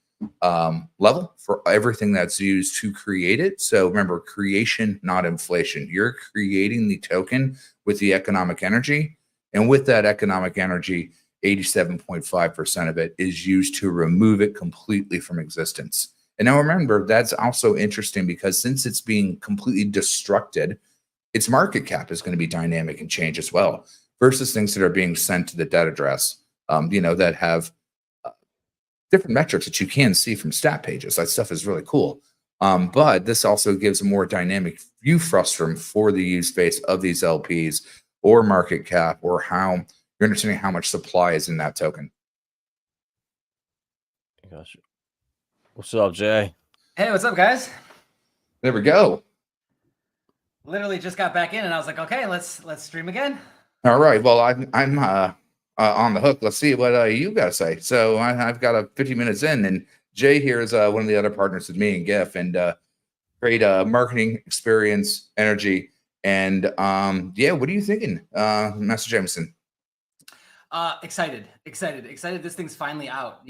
level for everything that's used to create it. So remember, creation, not inflation. You're creating the token with the economic energy. And with that economic energy, 87.5% of it is used to remove it completely from existence. And now remember, that's also interesting because since it's being completely destructed, its market cap is going to be dynamic and change as well, versus things that are being sent to the debt address, that have different metrics that you can see from stat pages. That stuff is really cool. But this also gives a more dynamic view frustrum for the use phase of these LPs or market cap, or how you're understanding how much supply is in that token. Gotcha. What's up, Jay? Hey, what's up, guys? There we go. Literally just got back in, and I was like, okay, let's stream again. All right. Well, I'm on the hook. Let's see what you got to say. So I've got a 50 minutes in, and Jay here is one of the other partners with me and Giff, and great marketing experience, energy, and yeah. What are you thinking, Master Jameson? Excited. This thing's finally out.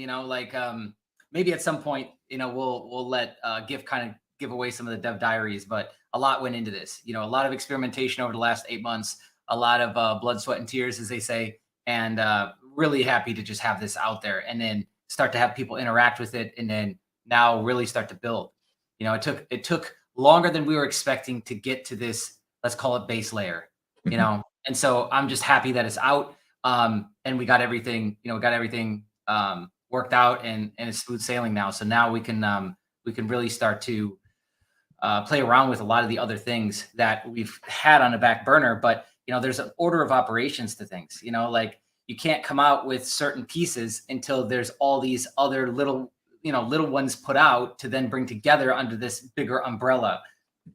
Maybe at some point, we'll let Giff kind of give away some of the dev diaries, but a lot went into this. A lot of experimentation over the last 8 months, a lot of blood, sweat, and tears, as they say, and really happy to just have this out there and then start to have people interact with it, and then now really start to build. It took longer than we were expecting to get to this, let's call it base layer, and so I'm just happy that it's out, and we got everything, worked out, and it's smooth sailing now. So now we can really start to play around with a lot of the other things that we've had on the back burner. But there's an order of operations to things. You can't come out with certain pieces until there's all these other little ones put out to then bring together under this bigger umbrella,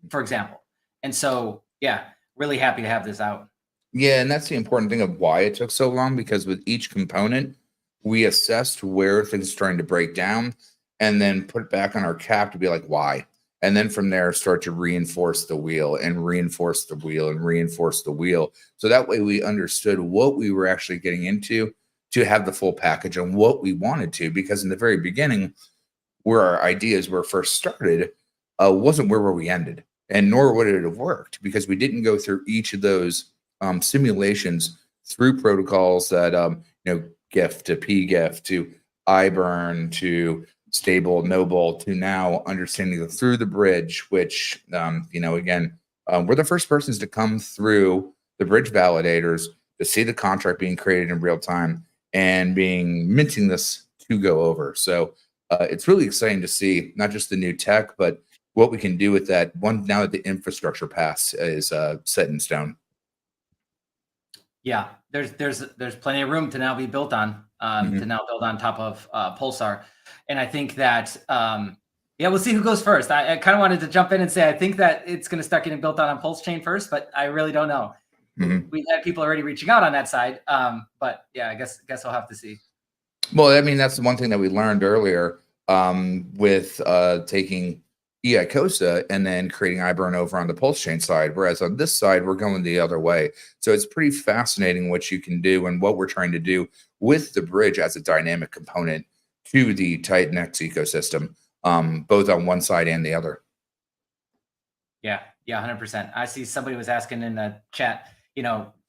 for example. And so, yeah, really happy to have this out. Yeah, and that's the important thing of why it took so long, because with each component, we assessed where things are starting to break down and then put it back on our cap to be like, why? And then from there, start to reinforce the wheel and reinforce the wheel and reinforce the wheel. So that way we understood what we were actually getting into to have the full package and what we wanted to, because in the very beginning, where our ideas were first started, wasn't where we ended, and nor would it have worked, because we didn't go through each of those simulations through protocols that, GIF to PGIF to iBurn to stable noble to now understanding through the bridge, which, again, we're the first persons to come through the bridge validators to see the contract being created in real time and minting this to go over. So it's really exciting to see not just the new tech, but what we can do with that one now that the infrastructure pass is set in stone. Yeah, there's plenty of room to now be built on, to now build on top of Pulsar. And I think that, we'll see who goes first. I kind of wanted to jump in and say, I think that it's going to start getting built on Pulse Chain first, but I really don't know. We've had people already reaching out on that side. But yeah, I guess we'll have to see. Well, I mean, that's the one thing that we learned earlier with taking EICOSA and then creating iBurn over on the Pulse Chain side, whereas on this side, we're going the other way. So it's pretty fascinating what you can do and what we're trying to do with the bridge as a dynamic component to the TitanX ecosystem, both on one side and the other. Yeah, 100%. I see somebody was asking in the chat,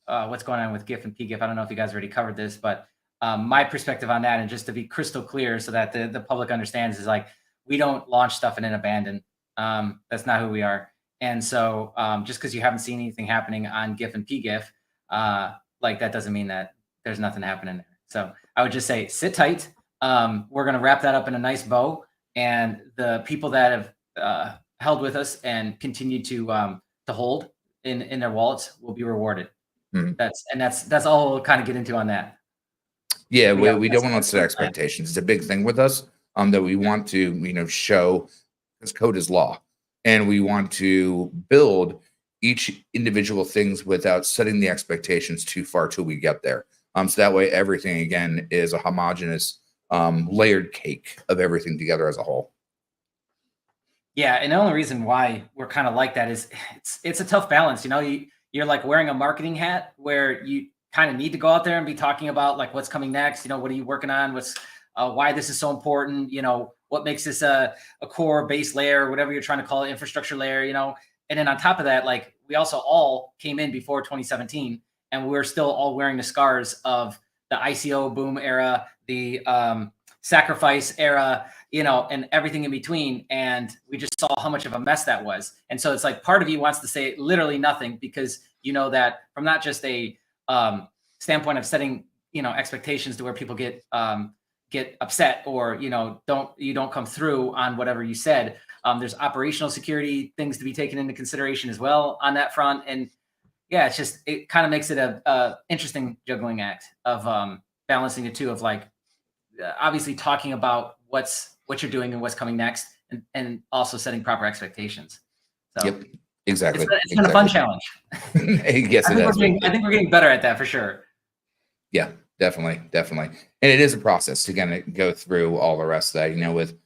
what's going on with GIF and PGIF. I don't know if you guys already covered this, but my perspective on that, and just to be crystal clear so that the public understands, is like, we don't launch stuff and then abandon. That's not who we are. And so just because you haven't seen anything happening on GIF and PGIF, that doesn't mean that there's nothing happening there. So I would just say, sit tight. We're going to wrap that up in a nice bow. And the people that have held with us and continue to hold in their wallets will be rewarded. That's all we'll kind of get into on that. Yeah, we don't want to set expectations. It's a big thing with us. That we want to, show, because code is law, and we want to build each individual things without setting the expectations too far till we get there. So that way, everything again is a homogeneous, layered cake of everything together as a whole. Yeah, and the only reason why we're kind of like that is it's a tough balance. You're like wearing a marketing hat where you kind of need to go out there and be talking about like what's coming next. What are you working on? What's why this is so important, what makes this a core base layer, whatever you're trying to call it, infrastructure layer, and then on top of that, like we also all came in before 2017, and we're still all wearing the scars of the ICO boom era, the sacrifice era, you know, and everything in between. And we just saw how much of a mess that was. And so it's like part of you wants to say literally nothing, because you know that from not just a standpoint of setting, you know, expectations to where people get upset, or, you know, don't come through on whatever you said. There's operational security things to be taken into consideration as well on that front. And yeah, it's just, it kind of makes it a interesting juggling act of balancing the two, of like, obviously talking about what you're doing and what's coming next, and also setting proper expectations. So Yep, exactly. It's been a fun challenge. Yes, it has. I think we're getting better at that for sure. Yeah, definitely. And it is a process to kind of go through all the rest of that, you know, with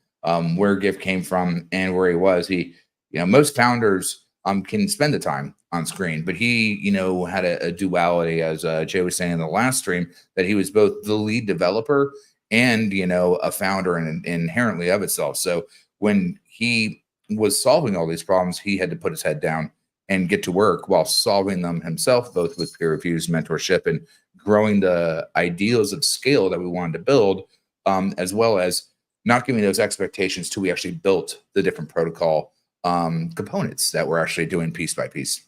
where Giff came from and where he was. He, you know, most founders can spend the time on screen, but he, you know, had a duality, as Jay was saying in the last stream, that he was both the lead developer and, you know, a founder inherently of itself. So when he was solving all these problems, he had to put his head down and get to work while solving them himself, both with peer reviews, mentorship, and growing the ideals of scale that we wanted to build, as well as not giving those expectations till we actually built the different protocol components that we're actually doing piece by piece.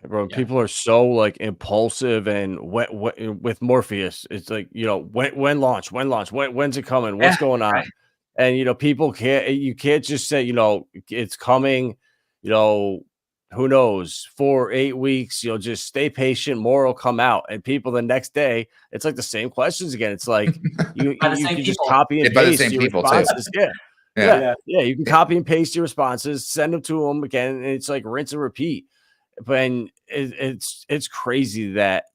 Bro, Yeah. people are so like impulsive, and with Morpheus, it's like, you know, when launch, when's it coming, what's going on, right. And you know, you can't just say, you know, it's coming, you know, who knows, 4-8 weeks, you know, just stay patient, more will come out. And people the next day, it's like the same questions again. It's like you By the you same can just people. copy and By the paste same your people, too. responses. Yeah. Yeah. You can copy and paste your responses, send them to them again, and it's like rinse and repeat. But it's crazy that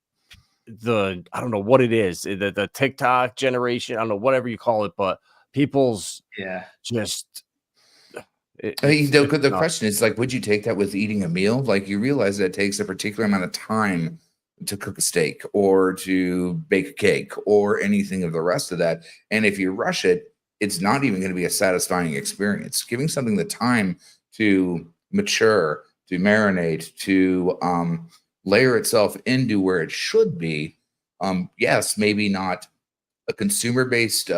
I don't know what it is, the TikTok generation, I don't know, whatever you call it, but people's just the question is like, would you take that with eating a meal? Like, you realize that it takes a particular amount of time to cook a steak or to bake a cake or anything of the rest of that. And if you rush it, it's not even going to be a satisfying experience. Giving something the time to mature, to marinate, to layer itself into where it should be. Yes, maybe not a consumer-based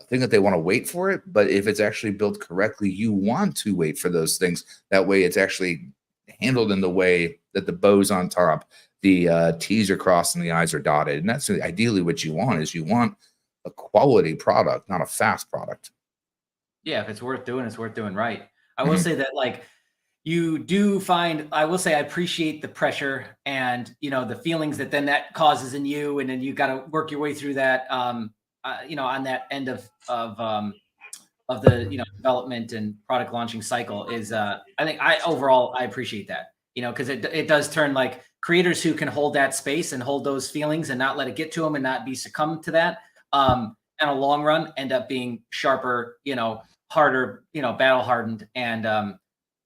thing that they want to wait for it, but if it's actually built correctly, you want to wait for those things. That way it's actually handled in the way that the bow's on top, the T's are crossed and the I's are dotted. And that's ideally what you want, is you want a quality product, not a fast product. Yeah, if it's worth doing, it's worth doing right. I will say that, like, you do find, I will say, I appreciate the pressure and, you know, the feelings that then that causes in you, and then you got to work your way through that, you know, on that end of the, you know, development and product launching cycle is, I think overall I appreciate that, you know, because it does turn, like, creators who can hold that space and hold those feelings and not let it get to them and not be succumb to that, in a long run, end up being sharper, you know, harder, you know, battle hardened, and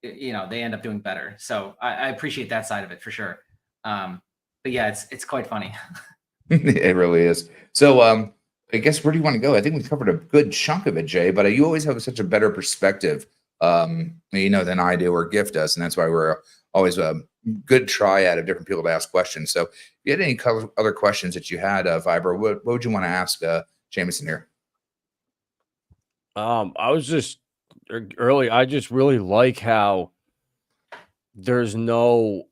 you know, they end up doing better. So I appreciate that side of it for sure. But yeah, it's quite funny. It really is. So I guess, where do you want to go? I think we covered a good chunk of it, Jay, but you always have such a better perspective, you know, than I do or Giff does. And that's why we're always a good triad of different people to ask questions. So if you had any other questions that you had, Viber, what would you want to ask Jameson here? I was just early. I just really like how there's no,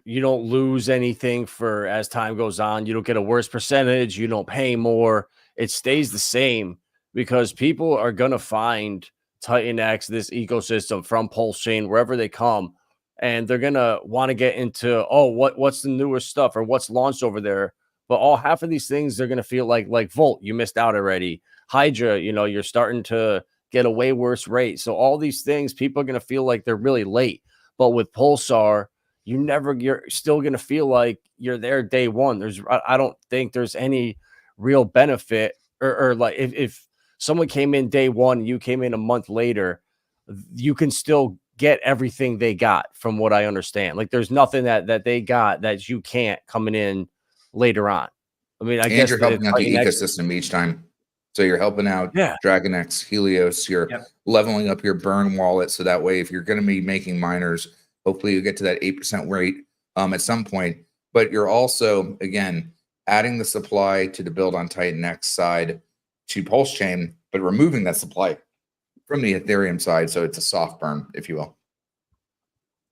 you don't lose anything for as time goes on. You don't get a worse percentage. You don't pay more. It stays the same, because people are going to find TitanX, this ecosystem, from Pulse Chain, wherever they come, and they're going to want to get into, oh, what's the newest stuff or what's launched over there. But all half of these things, they're going to feel like Volt, you missed out already. Hydra, you know, you're starting to get a way worse rate. So all these things, people are going to feel like they're really late. But with Pulsar, you're still going to feel like you're there day one. I don't think there's any real benefit, or like if someone came in day one, you came in a month later, you can still get everything they got, from what I understand. Like, there's nothing that they got that you can't coming in later on. I mean, I guess you're helping out the ecosystem each time. So you're helping out DragonX, Helios, you're leveling up your burn wallet. So that way, if you're going to be making miners, hopefully you get to that 8% rate at some point. but you're also, again, adding the supply to the build on TitanX side to Pulse Chain, but removing that supply from the Ethereum side. So it's a soft burn, if you will.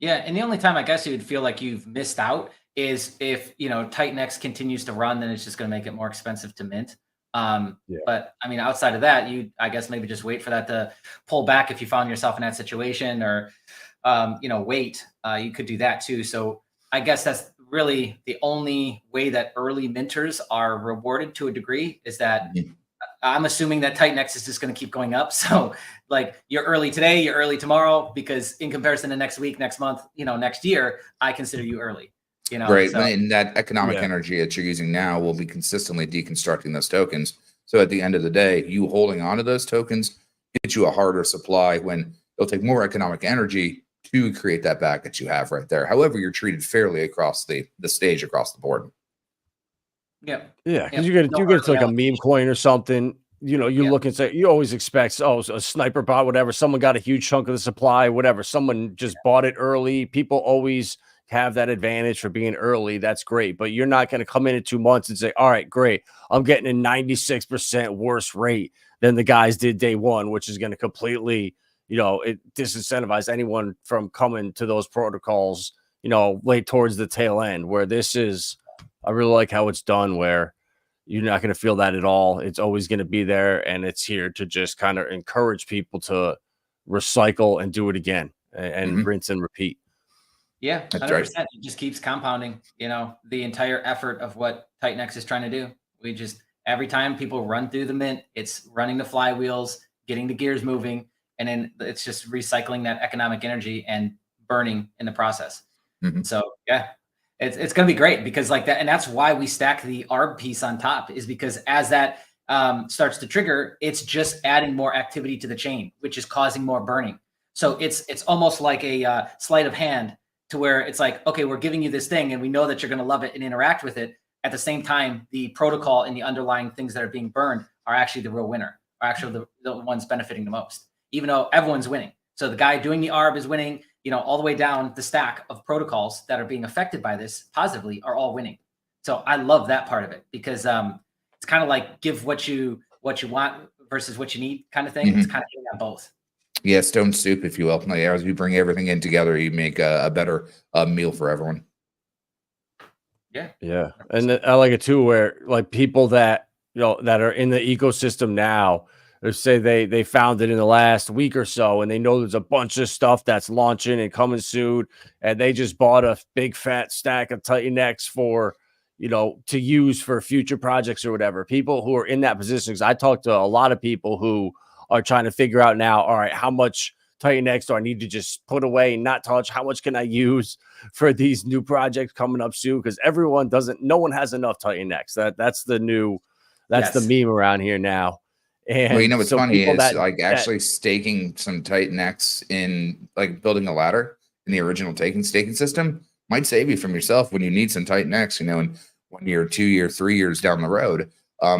Yeah, and the only time I guess you would feel like you've missed out is if, you know, TitanX continues to run, then it's just going to make it more expensive to mint. But I mean, outside of that, I guess maybe just wait for that to pull back if you found yourself in that situation, or you know, wait. You could do that too. So I guess that's really the only way that early minters are rewarded to a degree, is that I'm assuming that TitanX is just going to keep going up. So like, you're early today, you're early tomorrow, because in comparison to next week, next month, you know, next year, I consider you early. You know, right. So, And that economic energy that you're using now will be consistently deconstructing those tokens. So at the end of the day, you holding on to those tokens gets you a harder supply, when it'll take more economic energy to create that back that you have right there. However, you're treated fairly across the stage, across the board. yeah. Yeah, because you get to like a meme coin or something. You know, you look and say, you always expect, oh, a sniper bot, whatever. Someone got a huge chunk of the supply, whatever. Someone just bought it early. People always have that advantage for being early. That's great. But you're not going to come in 2 months and say, all right, great, I'm getting a 96% worse rate than the guys did day one, which is going to completely, you know, it disincentivize anyone from coming to those protocols, you know, late towards the tail end, where this is, I really like how it's done, where you're not going to feel that at all. It's always going to be there, and it's here to just kind of encourage people to recycle and do it again, and rinse and repeat. Yeah, 100%. Right. It just keeps compounding, you know, the entire effort of what TitanX is trying to do. We just, every time people run through the mint, it's running the flywheels, getting the gears moving, and then it's just recycling that economic energy and burning in the process. So yeah, it's going to be great, because like that, and that's why we stack the ARB piece on top, is because as that starts to trigger, it's just adding more activity to the chain, which is causing more burning. So it's almost like a sleight of hand, to where it's like, okay, we're giving you this thing, and we know that you're going to love it and interact with it. At the same time, the protocol and the underlying things that are being burned are actually the real winner, are actually the ones benefiting the most, even though everyone's winning. So the guy doing the ARB is winning, you know, all the way down the stack of protocols that are being affected by this positively are all winning. So I love that part of it, because it's kind of like give what you want versus what you need kind of thing. It's kind of hitting on both. Yeah, stone soup, if you will. Like, as you bring everything in together, you make a better meal for everyone. Yeah. And I like it too, where like people that, you know, that are in the ecosystem now, let's say they found it in the last week or so, and they know there's a bunch of stuff that's launching and coming soon, and they just bought a big fat stack of TitanX for, you know, to use for future projects or whatever. People who are in that position, because I talk to a lot of people who are trying to figure out now, all right, how much TitanX do I need to just put away and not touch? How much can I use for these new projects coming up soon? Because no one has enough TitanX. That's the new, that's the meme around here now. And well, you know what's funny is actually staking some TitanX in, like, building a ladder in the original staking system might save you from yourself when you need some TitanX, you know, in 1 year, 2 year, 3 years down the road.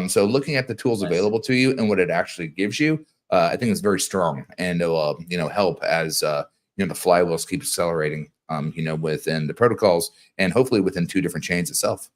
So looking at the tools available to you and what it actually gives you, I think it's very strong, and it'll you know, help as you know, the flywheels keep accelerating, you know, within the protocols, and hopefully within 2 different chains itself.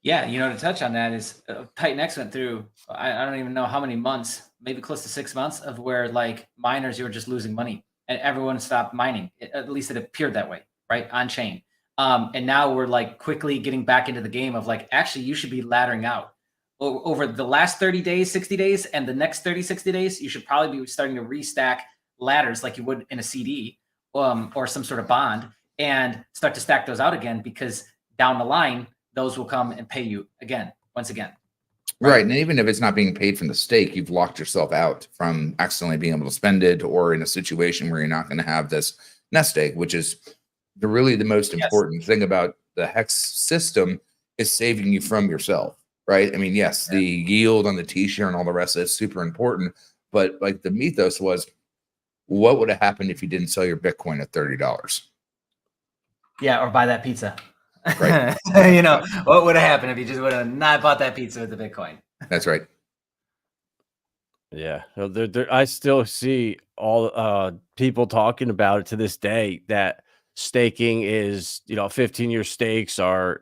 Yeah, you know, to touch on that is TitanX went through, I don't even know how many months, maybe close to 6 months, of where like miners, you were just losing money, and everyone stopped mining. At least it appeared that way, right, on chain. And now we're like quickly getting back into the game of like, actually, you should be laddering out over the last 30 days, 60 days, and the next 30, 60 days. You should probably be starting to restack ladders like you would in a CD or some sort of bond, and start to stack those out again, because down the line, those will come and pay you again, once again. Right. And even if it's not being paid from the stake, you've locked yourself out from accidentally being able to spend it, or in a situation where you're not going to have this nest egg, which is really the most important thing about the Hex system, is saving you from yourself. Right. I mean, yes, the yield on the t-shirt and all the rest of it's super important. But like, the mythos was, what would have happened if you didn't sell your Bitcoin at $30? Yeah. Or buy that pizza. Right. You know, what would have happened if you just would have not bought that pizza with the Bitcoin? That's right. Yeah. I still see all people talking about it to this day, that staking is, 15-year stakes are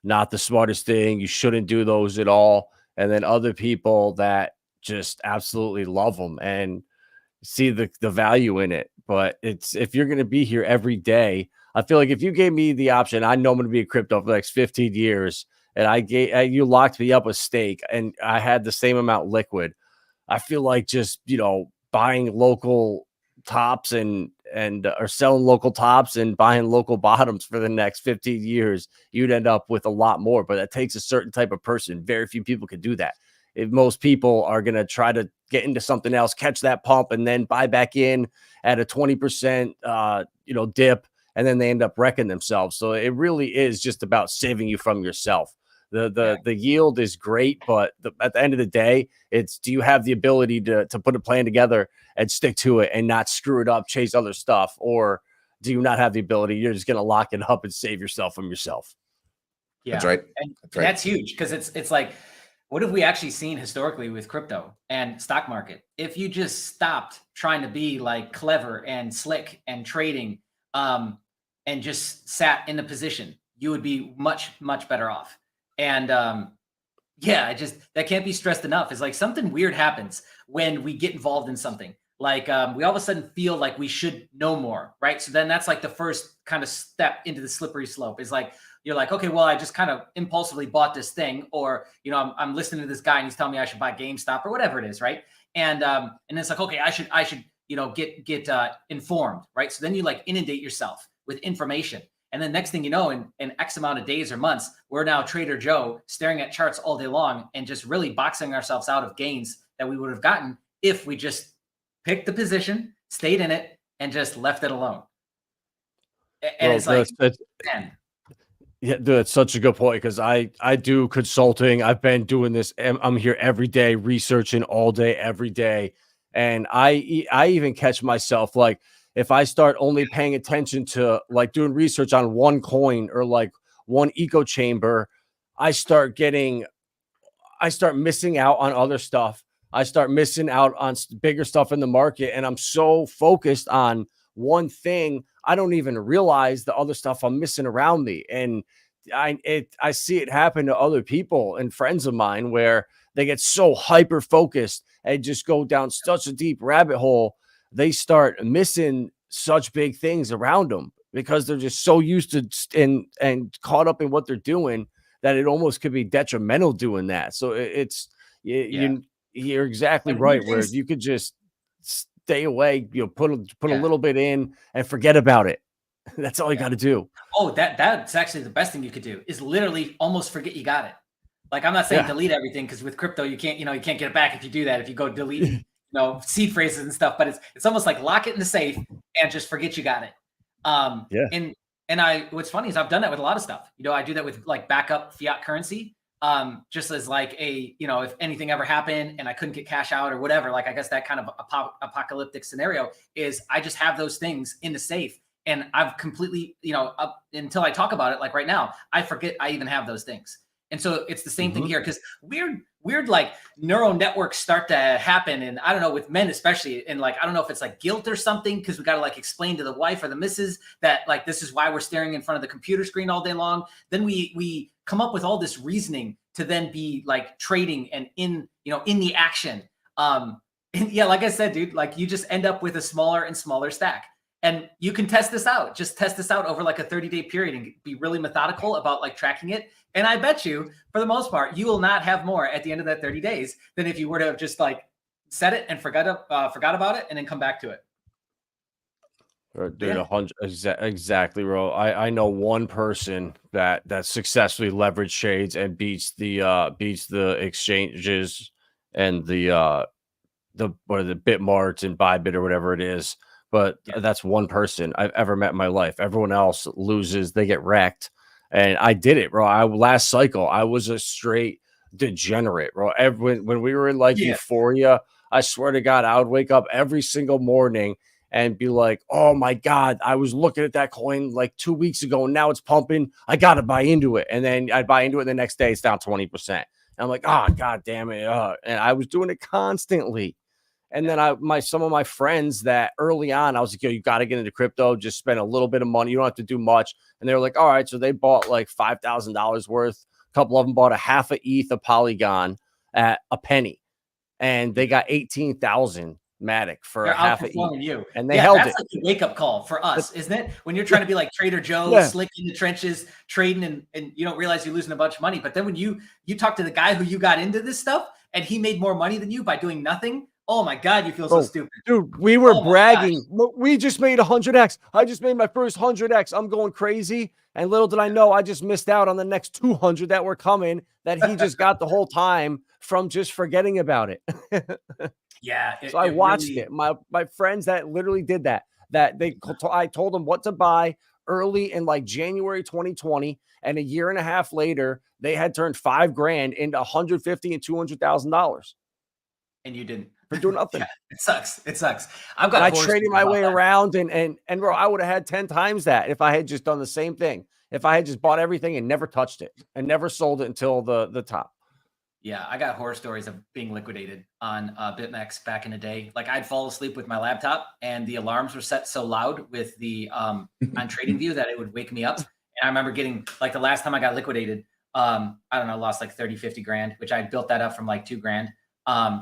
not the smartest thing. You shouldn't do those at all. And then other people that just absolutely love them and see the value in it. But it's, if you're going to be here every day, I feel like if you gave me the option, I know I'm going to be a crypto for the next 15 years, and you locked me up with stake and I had the same amount liquid, I feel like just, buying local tops and or selling local tops and buying local bottoms for the next 15 years, you'd end up with a lot more. But that takes a certain type of person. Very few people can do that. If most people are going to try to get into something else, catch that pump, and then buy back in at a 20% dip, and then they end up wrecking themselves. So it really is just about saving you from yourself. The yield is great, but at the end of the day, it's, do you have the ability to put a plan together and stick to it and not screw it up, chase other stuff, or do you not have the ability? You're just going to lock it up and save yourself from yourself. Yeah, that's right. And that's huge, because it's like, what have we actually seen historically with crypto and stock market? If you just stopped trying to be like clever and slick and trading, and just sat in the position, you would be much, much better off. And that can't be stressed enough. It's like something weird happens when we get involved in something. Like we all of a sudden feel like we should know more, right? So then that's like the first kind of step into the slippery slope. Is like, you're like, okay, well, I just kind of impulsively bought this thing, or I'm listening to this guy and he's telling me I should buy GameStop or whatever it is, right? And it's like, okay, I should get informed, right? So then you like inundate yourself with information. And then next thing you know, in X amount of days or months, we're now Trader Joe staring at charts all day long and just really boxing ourselves out of gains that we would have gotten if we just picked the position, stayed in it, and just left it alone. And it's like, man. Yeah, dude, that's such a good point, because I do consulting. I've been doing this. I'm here every day, researching all day, every day. And I even catch myself, like, if I start only paying attention to like doing research on one coin or like one eco chamber, I start missing out on other stuff. I start missing out on bigger stuff in the market. And I'm so focused on one thing, I don't even realize the other stuff I'm missing around me. And I see it happen to other people and friends of mine, where they get so hyper focused and just go down such a deep rabbit hole. They start missing such big things around them because they're just so used to and caught up in what they're doing that it almost could be detrimental doing that. So you're exactly right, where you could just stay away, put a little bit in and forget about it. That's all you got to do. Oh, that's actually the best thing you could do, is literally almost forget you got it. Like, I'm not saying delete everything, because with crypto you can't get it back if you do that, if you go delete seed phrases and stuff, but it's almost like lock it in the safe and just forget you got it. And what's funny is I've done that with a lot of stuff. I do that with like backup fiat currency, just as like if anything ever happened and I couldn't get cash out or whatever, like I guess that kind of apocalyptic scenario is I just have those things in the safe, and I've completely, up until I talk about it, like right now, I forget I even have those things. And so it's the same thing here, because weird like neural networks start to happen. And I don't know, with men especially, and like, I don't know if it's like guilt or something, because we got to like explain to the wife or the missus that like, this is why we're staring in front of the computer screen all day long. Then we come up with all this reasoning to then be like trading and in the action. And yeah, like I said, dude, like you just end up with a smaller and smaller stack. And you can test this out. Just test this out over like a 30-day period and be really methodical about like tracking it. And I bet you, for the most part, you will not have more at the end of that 30 days than if you were to have just like set it and forgot about it and then come back to it. Dude, 100 exactly, bro. I know one person that successfully leveraged trades and beats the exchanges and the Bitmarts and Bybit or whatever it is. But that's one person I've ever met in my life. Everyone else loses, they get wrecked. And I did it, bro. Last cycle, I was a straight degenerate, bro. When we were in like euphoria, I swear to God, I would wake up every single morning and be like, oh my God, I was looking at that coin like 2 weeks ago and now it's pumping. I got to buy into it. And then I'd buy into it the next day, it's down 20%. And I'm like, oh, God damn it. And I was doing it constantly. And then some of my friends that early on, I was like, yo, you got to get into crypto, just spend a little bit of money. You don't have to do much. And they were like, all right. So they bought like $5,000 worth. A couple of them bought a half a ETH of Polygon at a penny, and they got 18,000 Matic for They're a half a ETH. you. And they held that's it. like a wake-up call for us, isn't it? When you're trying to be like Trader Joe, Yeah. slick in the trenches, trading, and you don't realize you're losing a bunch of money. But then when you talk to the guy who you got into this stuff and he made more money than you by doing nothing, oh my God, you feel so stupid. Dude, we were bragging. We just made 100x. I just made my first 100x. I'm going crazy. And little did I know, I just missed out on the next 200 that were coming that he just got the whole time from just forgetting about it. Yeah. So I watched it. My friends that literally did that I told them what to buy early in like January 2020. And a year and a half later, they had turned $5,000 into $150,000 and $200,000. And you didn't. For doing nothing. Yeah, it sucks. It sucks. I traded my way around and bro, I would have had 10 times that if I had just done the same thing. If I had just bought everything and never touched it and never sold it until the top. Yeah, I got horror stories of being liquidated on BitMEX back in the day. Like I'd fall asleep with my laptop and the alarms were set so loud with the on TradingView that it would wake me up. And I remember getting like the last time I got liquidated, I don't know, lost like 30, 50 grand, which I built that up from like $2,000.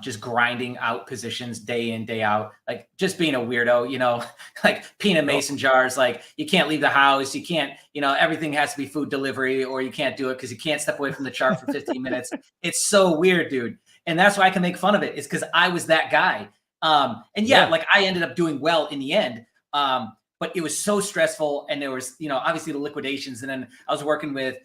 Just grinding out positions day in, day out, like just being a weirdo, you know, like peanut mason jars, like you can't leave the house. You can't, you know, everything has to be food delivery or you can't do it because you can't step away from the chart for 15 minutes. It's so weird, dude. And that's why I can make fun of it, is because I was that guy. And yeah, like I ended up doing well in the end. But it was so stressful. And there was, you know, obviously the liquidations. And then I was working with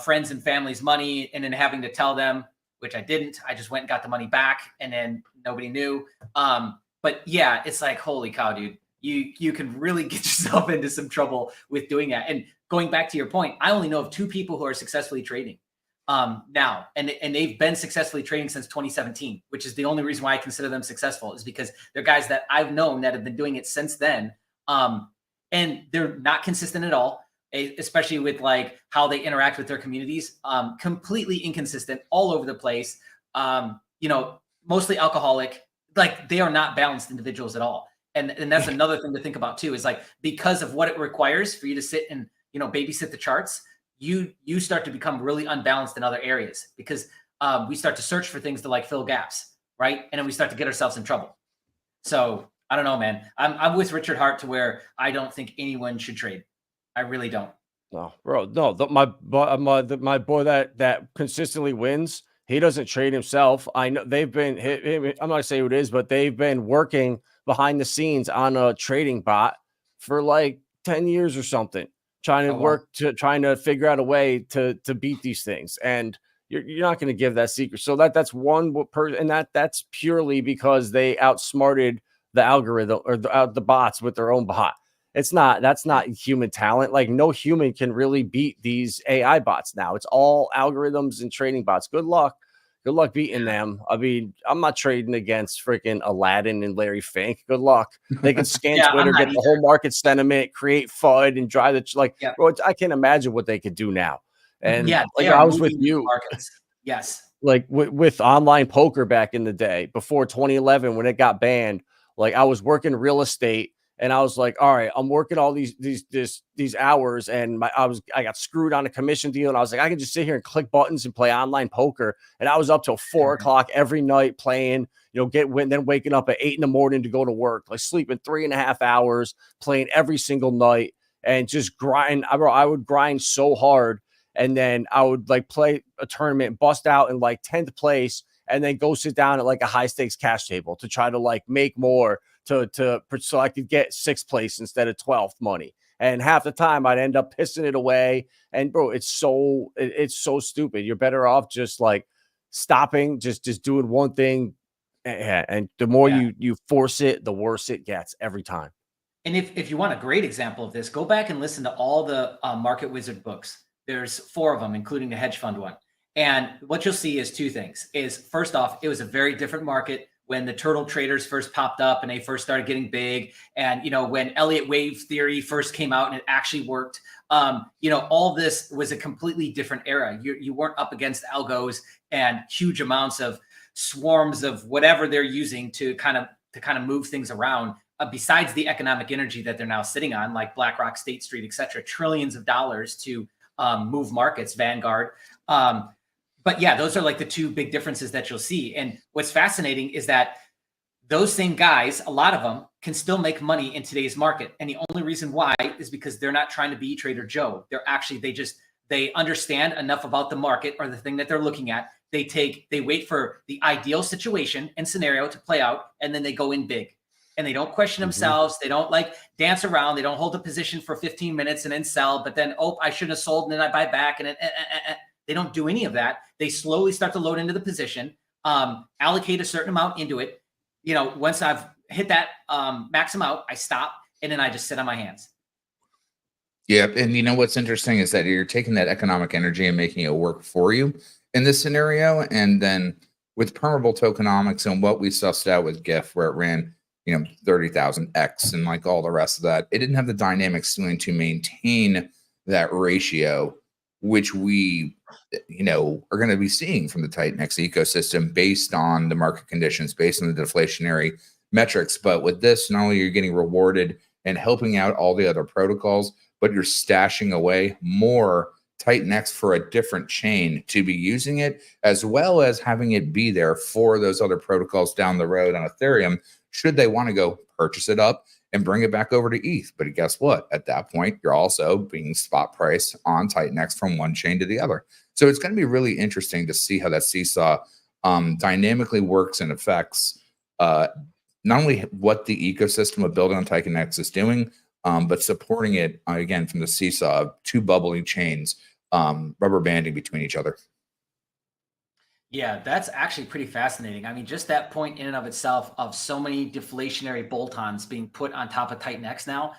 friends and family's money and then having to tell them, which I didn't. I just went and got the money back and then nobody knew. But yeah, it's like, holy cow, dude, you can really get yourself into some trouble with doing that. And going back to your point, I only know of 2 people who are successfully trading now, and they've been successfully trading since 2017, which is the only reason why I consider them successful, is because they're guys that I've known that have been doing it since then. And they're not consistent at all, especially with like how they interact with their communities, completely inconsistent all over the place. You know, mostly alcoholic, like they are not balanced individuals at all. And that's another thing to think about too, is like, because of what it requires for you to sit and, you know, babysit the charts, you start to become really unbalanced in other areas because we start to search for things to like fill gaps. Right. And then we start to get ourselves in trouble. So I don't know, man, I'm with Richard Hart to where I don't think anyone should trade. I really don't. No, bro. No, my boy that consistently wins, he doesn't trade himself. I know they've been. I'm not gonna say who it is, but they've been working behind the scenes on a trading bot for like 10 years or something, trying to figure out a way to beat these things. And you're not going to give that secret. So that's one person, and that's purely because they outsmarted the algorithm or the bots with their own bot. That's not human talent. Like no human can really beat these AI bots now. It's all algorithms and trading bots. Good luck beating them. I mean, I'm not trading against freaking Aladdin and Larry Fink. Good luck. They can scan Twitter, get the whole market sentiment, create FUD, and drive bro, I can't imagine what they could do now. And like I was with you. Markets. Yes. Like with online poker back in the day before 2011 when it got banned. Like I was working real estate. And I was like, all right, I'm working all these hours, and I got screwed on a commission deal, and I was like, I can just sit here and click buttons and play online poker. And I was up till 4 o'clock every night playing, you know, then waking up at 8 a.m. to go to work, like sleeping 3.5 hours, playing every single night, and just grind. I would grind so hard, and then I would like play a tournament, bust out in like 10th place, and then go sit down at like a high stakes cash table to try to like make more. So I could get 6th place instead of 12th money. And half the time I'd end up pissing it away. And bro, it's so stupid. You're better off just like stopping, just doing one thing. And the more you force it, the worse it gets every time. And if you want a great example of this, go back and listen to all the Market Wizard books. There's 4 of them, including the hedge fund one. And what you'll see is 2 things. Is first off, it was a very different market when the turtle traders first popped up and they first started getting big. And, you know, when Elliott wave theory first came out and it actually worked, you know, all this was a completely different era. You weren't up against algos and huge amounts of swarms of whatever they're using to kind of move things around. Besides the economic energy that they're now sitting on, like BlackRock, State Street, et cetera, trillions of dollars to move markets, Vanguard. But yeah, those are like the two big differences that you'll see. And what's fascinating is that those same guys, a lot of them, can still make money in today's market. And the only reason why is because they're not trying to be Trader Joe. They understand enough about the market or the thing that they're looking at. They wait for the ideal situation and scenario to play out, and then they go in big. And they don't question themselves. They don't like dance around. They don't hold a position for 15 minutes and then sell, but then, oh, I shouldn't have sold, and then I buy back. And they don't do any of that. They slowly start to load into the position, allocate a certain amount into it. You know, once I've hit that max amount, I stop, and then I just sit on my hands. Yeah. And you know, what's interesting is that you're taking that economic energy and making it work for you in this scenario. And then with permeable tokenomics and what we sussed out with GIF, where it ran, 30,000x and like all the rest of that, it didn't have the dynamics to maintain that ratio, which we, are going to be seeing from the TitanX ecosystem based on the market conditions, based on the deflationary metrics. But with this, not only are you getting rewarded and helping out all the other protocols, but you're stashing away more TitanX for a different chain to be using it, as well as having it be there for those other protocols down the road on Ethereum, should they want to go purchase it up and bring it back over to ETH. But guess what? At that point, you're also being spot price on TitanX from one chain to the other. So it's going to be really interesting to see how that seesaw dynamically works and affects not only what the ecosystem of building on TitanX is doing, but supporting it, again, from the seesaw of two bubbling chains, rubber banding between each other. Yeah, that's actually pretty fascinating. I mean, just that point in and of itself of so many deflationary bolt-ons being put on top of TitanX now.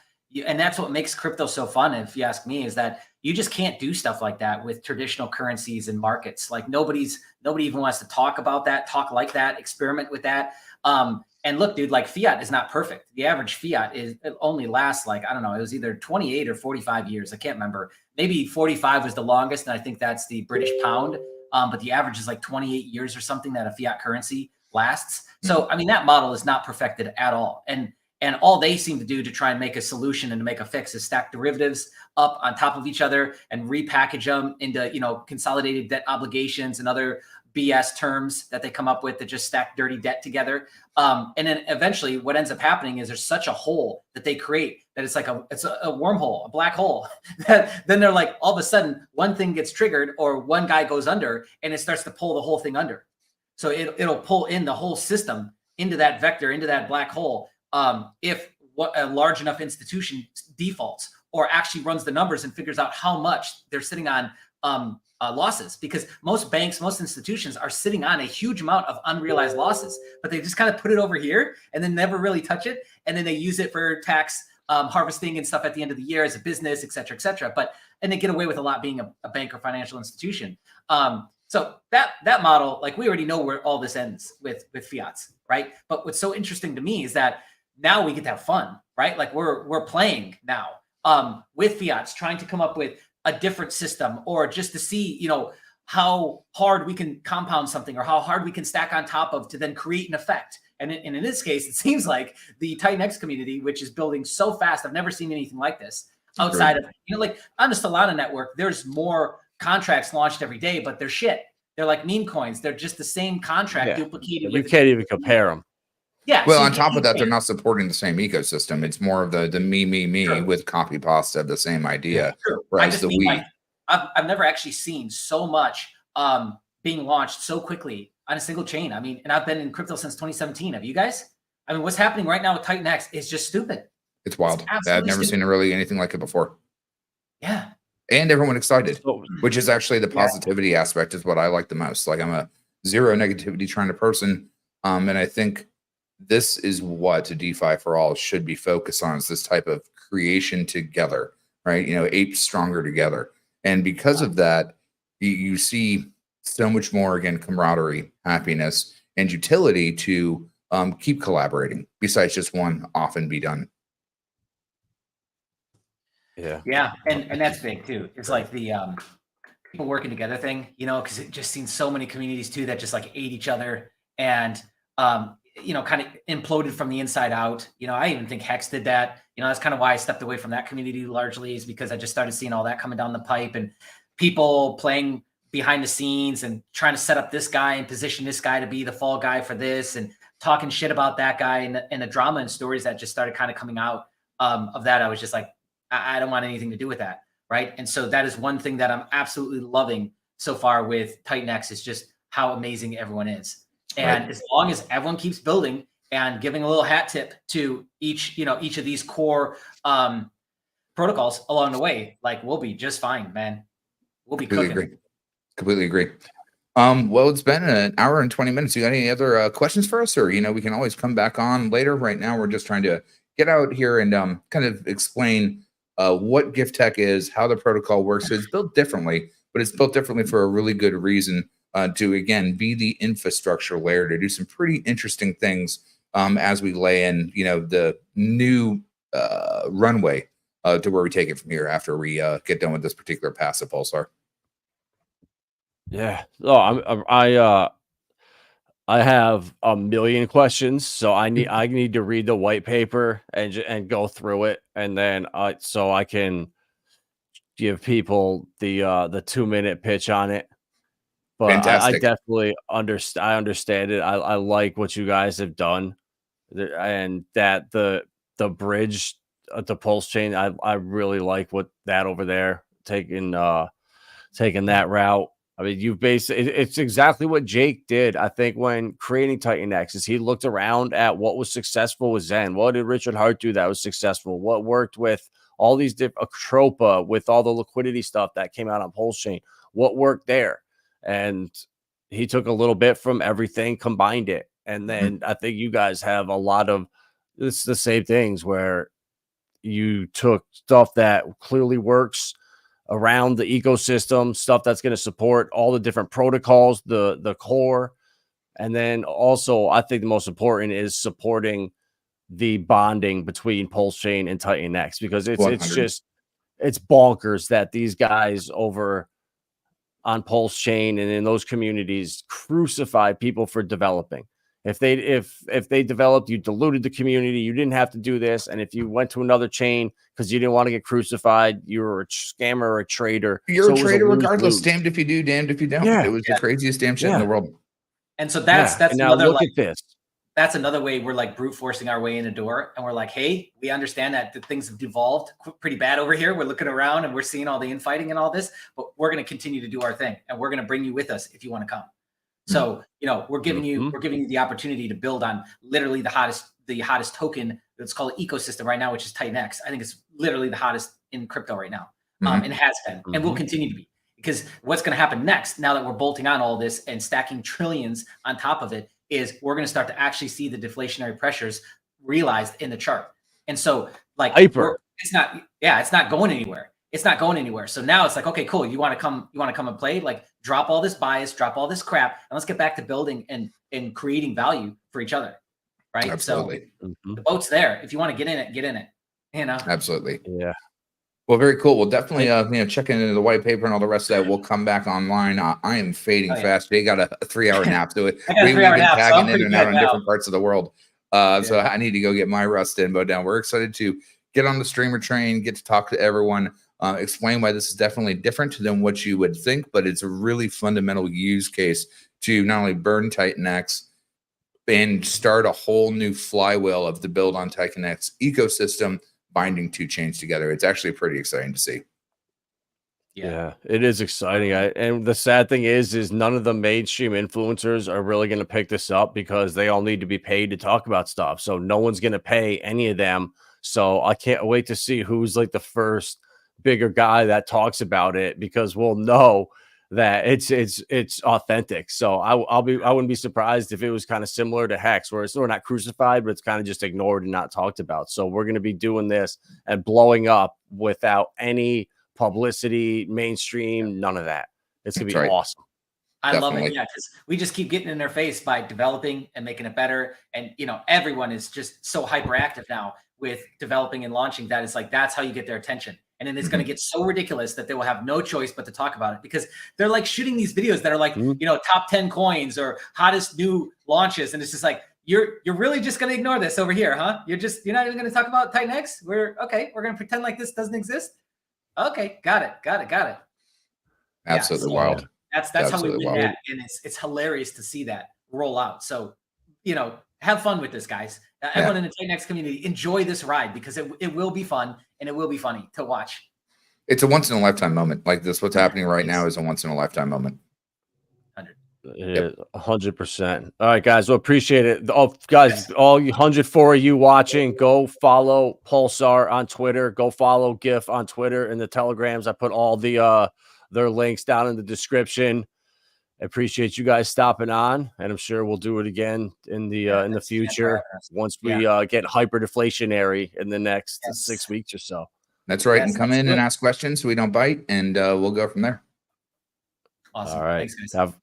And that's what makes crypto so fun, if you ask me, is that you just can't do stuff like that with traditional currencies and markets. Like nobody even wants to talk about that, talk like that, experiment with that. And look, dude, like fiat is not perfect. The average fiat it only lasts like, I don't know, it was either 28 or 45 years. I can't remember. Maybe 45 was the longest. And I think that's the British pound. But the average is like 28 years or something that a fiat currency lasts. So, I mean, that model is not perfected at all. And all they seem to do to try and make a solution and to make a fix is stack derivatives up on top of each other and repackage them into, consolidated debt obligations and other BS terms that they come up with that just stack dirty debt together. And then eventually what ends up happening is there's such a hole that they create that it's like it's a wormhole, a black hole. That then they're like, all of a sudden one thing gets triggered or one guy goes under and it starts to pull the whole thing under. So it'll pull in the whole system into that vector, into that black hole. If a large enough institution defaults or actually runs the numbers and figures out how much they're sitting on losses, because most banks, most institutions are sitting on a huge amount of unrealized losses, but they just kind of put it over here and then never really touch it. And then they use it for tax harvesting and stuff at the end of the year as a business, et cetera, et cetera. And they get away with a lot being a bank or financial institution. So that model, like we already know where all this ends with fiats, right? But what's so interesting to me is that now we get to have fun, right? Like we're playing now with fiats, trying to come up with a different system, or just to see, how hard we can compound something or how hard we can stack on top of to then create an effect. And in this case, it seems like the TitanX community, which is building so fast, I've never seen anything like this outside of, like on the Solana network, there's more contracts launched every day, but they're shit. They're like meme coins. They're just the same contract duplicated. You can't even compare them. Yeah. Well, on top of that, they're not supporting the same ecosystem. It's more of the me with copy pasta of the same idea. I just mean like, I've never actually seen so much being launched so quickly on a single chain. I mean, and I've been in crypto since 2017. Have you guys? I mean, what's happening right now with TitanX is just stupid. It's wild. I've never seen really anything like it before. Yeah. And everyone excited, which is actually the positivity aspect is what I like the most. Like I'm a zero negativity trying to person. And I think this is what DeFi for all should be focused on, is this type of creation together, right? Apes stronger together. And because of that, you see so much more, again, camaraderie, happiness, and utility to keep collaborating besides just one off and be done. Yeah. And that's big too. It's like the people working together thing, because it just seems so many communities too that just like ate each other and kind of imploded from the inside out. I even think Hex did that. That's kind of why I stepped away from that community largely, is because I just started seeing all that coming down the pipe and people playing behind the scenes and trying to set up this guy and position this guy to be the fall guy for this, and talking shit about that guy, and the drama and stories that just started kind of coming out of that. I was just like, I don't want anything to do with that. Right. And so that is one thing that I'm absolutely loving so far with TitanX, is just how amazing everyone is. And as long as everyone keeps building and giving a little hat tip to each of these core protocols along the way, like, we'll be just fine, man. We'll be cooking. Completely agree. Well, it's been an hour and 20 minutes. You got any other questions for us? Or, we can always come back on later. Right now, we're just trying to get out here and kind of explain what gift tech is, how the protocol works. So it's built differently, but it's built differently for a really good reason, to, again, be the infrastructure layer to do some pretty interesting things as we lay in, the new runway to where we take it from here after we get done with this particular pass of Pulsar. Yeah. I have a million questions, so I need to read the white paper and go through it, and then so I can give people the 2-minute pitch on it. But I definitely understand it. I like what you guys have done, and that the bridge at the Pulse chain. I really like what that over there taking that route. I mean, it's exactly what Jake did, I think, when creating TitanX, is he looked around at what was successful with Zen. What did Richard Hart do that was successful? What worked with all these different Tropa, with all the liquidity stuff that came out on Pulse Chain? What worked there? And he took a little bit from everything, combined it. And then I think you guys have a lot of it's the same things, where you took stuff that clearly works around the ecosystem, stuff that's going to support all the different protocols, the core. And then also, I think the most important is supporting the bonding between Pulse Chain and TitanX, because it's 100. it's bonkers that these guys over on Pulse Chain and in those communities crucify people for developing. If they developed, you diluted the community. You didn't have to do this. And if you went to another chain because you didn't want to get crucified, you were a scammer or a traitor. You're a traitor regardless. Damned if you do, damned if you don't. Yeah. It was the craziest damn shit in the world. And so that's and now another, look at this. That's another way we're like brute forcing our way in the door. And we're like, hey, we understand that the things have devolved pretty bad over here. We're looking around and we're seeing all the infighting and all this, but we're going to continue to do our thing. And we're going to bring you with us if you want to come. So, we're giving you the opportunity to build on literally the hottest token. Let's call it ecosystem right now, which is TitanX. I think it's literally the hottest in crypto right now. And it has been, and will continue to be, because what's going to happen next, now that we're bolting on all this and stacking trillions on top of it, is we're going to start to actually see the deflationary pressures realized in the chart. And so, like, it's not going anywhere. It's not going anywhere. So now it's like, okay, cool. You want to come and play? Like, drop all this bias, drop all this crap, and let's get back to building and creating value for each other. Right. Absolutely. So the boat's there. If you want to get in it, get in it. Absolutely. Yeah. Well, very cool. We'll definitely, check into the white paper and all the rest of that. We'll come back online. I am fading fast. They got a 3-hour nap. So we've been tagging in and out on different parts of the world. So I need to go get my rust in, down. We're excited to get on the streamer train, get to talk to everyone, explain why this is definitely different than what you would think, but it's a really fundamental use case to not only burn TitanX and start a whole new flywheel of the build on TitanX ecosystem, binding two chains together. It's actually pretty exciting to see. Yeah, it is exciting. And the sad thing is none of the mainstream influencers are really going to pick this up, because they all need to be paid to talk about stuff. So no one's going to pay any of them. So I can't wait to see who's like the first bigger guy that talks about it, because we'll know that it's authentic. So I wouldn't be surprised if it was kind of similar to Hex, where it's not crucified, but it's kind of just ignored and not talked about. So we're going to be doing this and blowing up without any publicity, mainstream, none of that. It's going to be awesome. I love it. Yeah, because we just keep getting in their face by developing and making it better. And, everyone is just so hyperactive now with developing and launching that it's like, that's how you get their attention. And then it's going to get so ridiculous that they will have no choice but to talk about it, because they're like shooting these videos that are like, you know, top 10 coins or hottest new launches. And it's just like, you're really just going to ignore this over here, huh? You're not even going to talk about TitanX. We're going to pretend like this doesn't exist. Okay. Got it. Absolutely wild. That's how we win that. And it's hilarious to see that roll out. So, you know, have fun with this, guys. Everyone in the TitanX community, enjoy this ride, because it will be fun and it will be funny to watch. It's a once in a lifetime moment. Like this, what's happening right now is a once in a lifetime moment. 100%. All right, guys. Well, appreciate it. Oh, guys, all 104 of you watching, go follow Pulsar on Twitter. Go follow GIF on Twitter and the Telegrams. I put all the their links down in the description. I appreciate you guys stopping on, and I'm sure we'll do it again in the future once we get hyperdeflationary in the next 6 weeks or so. That's right. And come in and ask questions so we don't bite, and we'll go from there. Awesome. All right. Thanks, guys.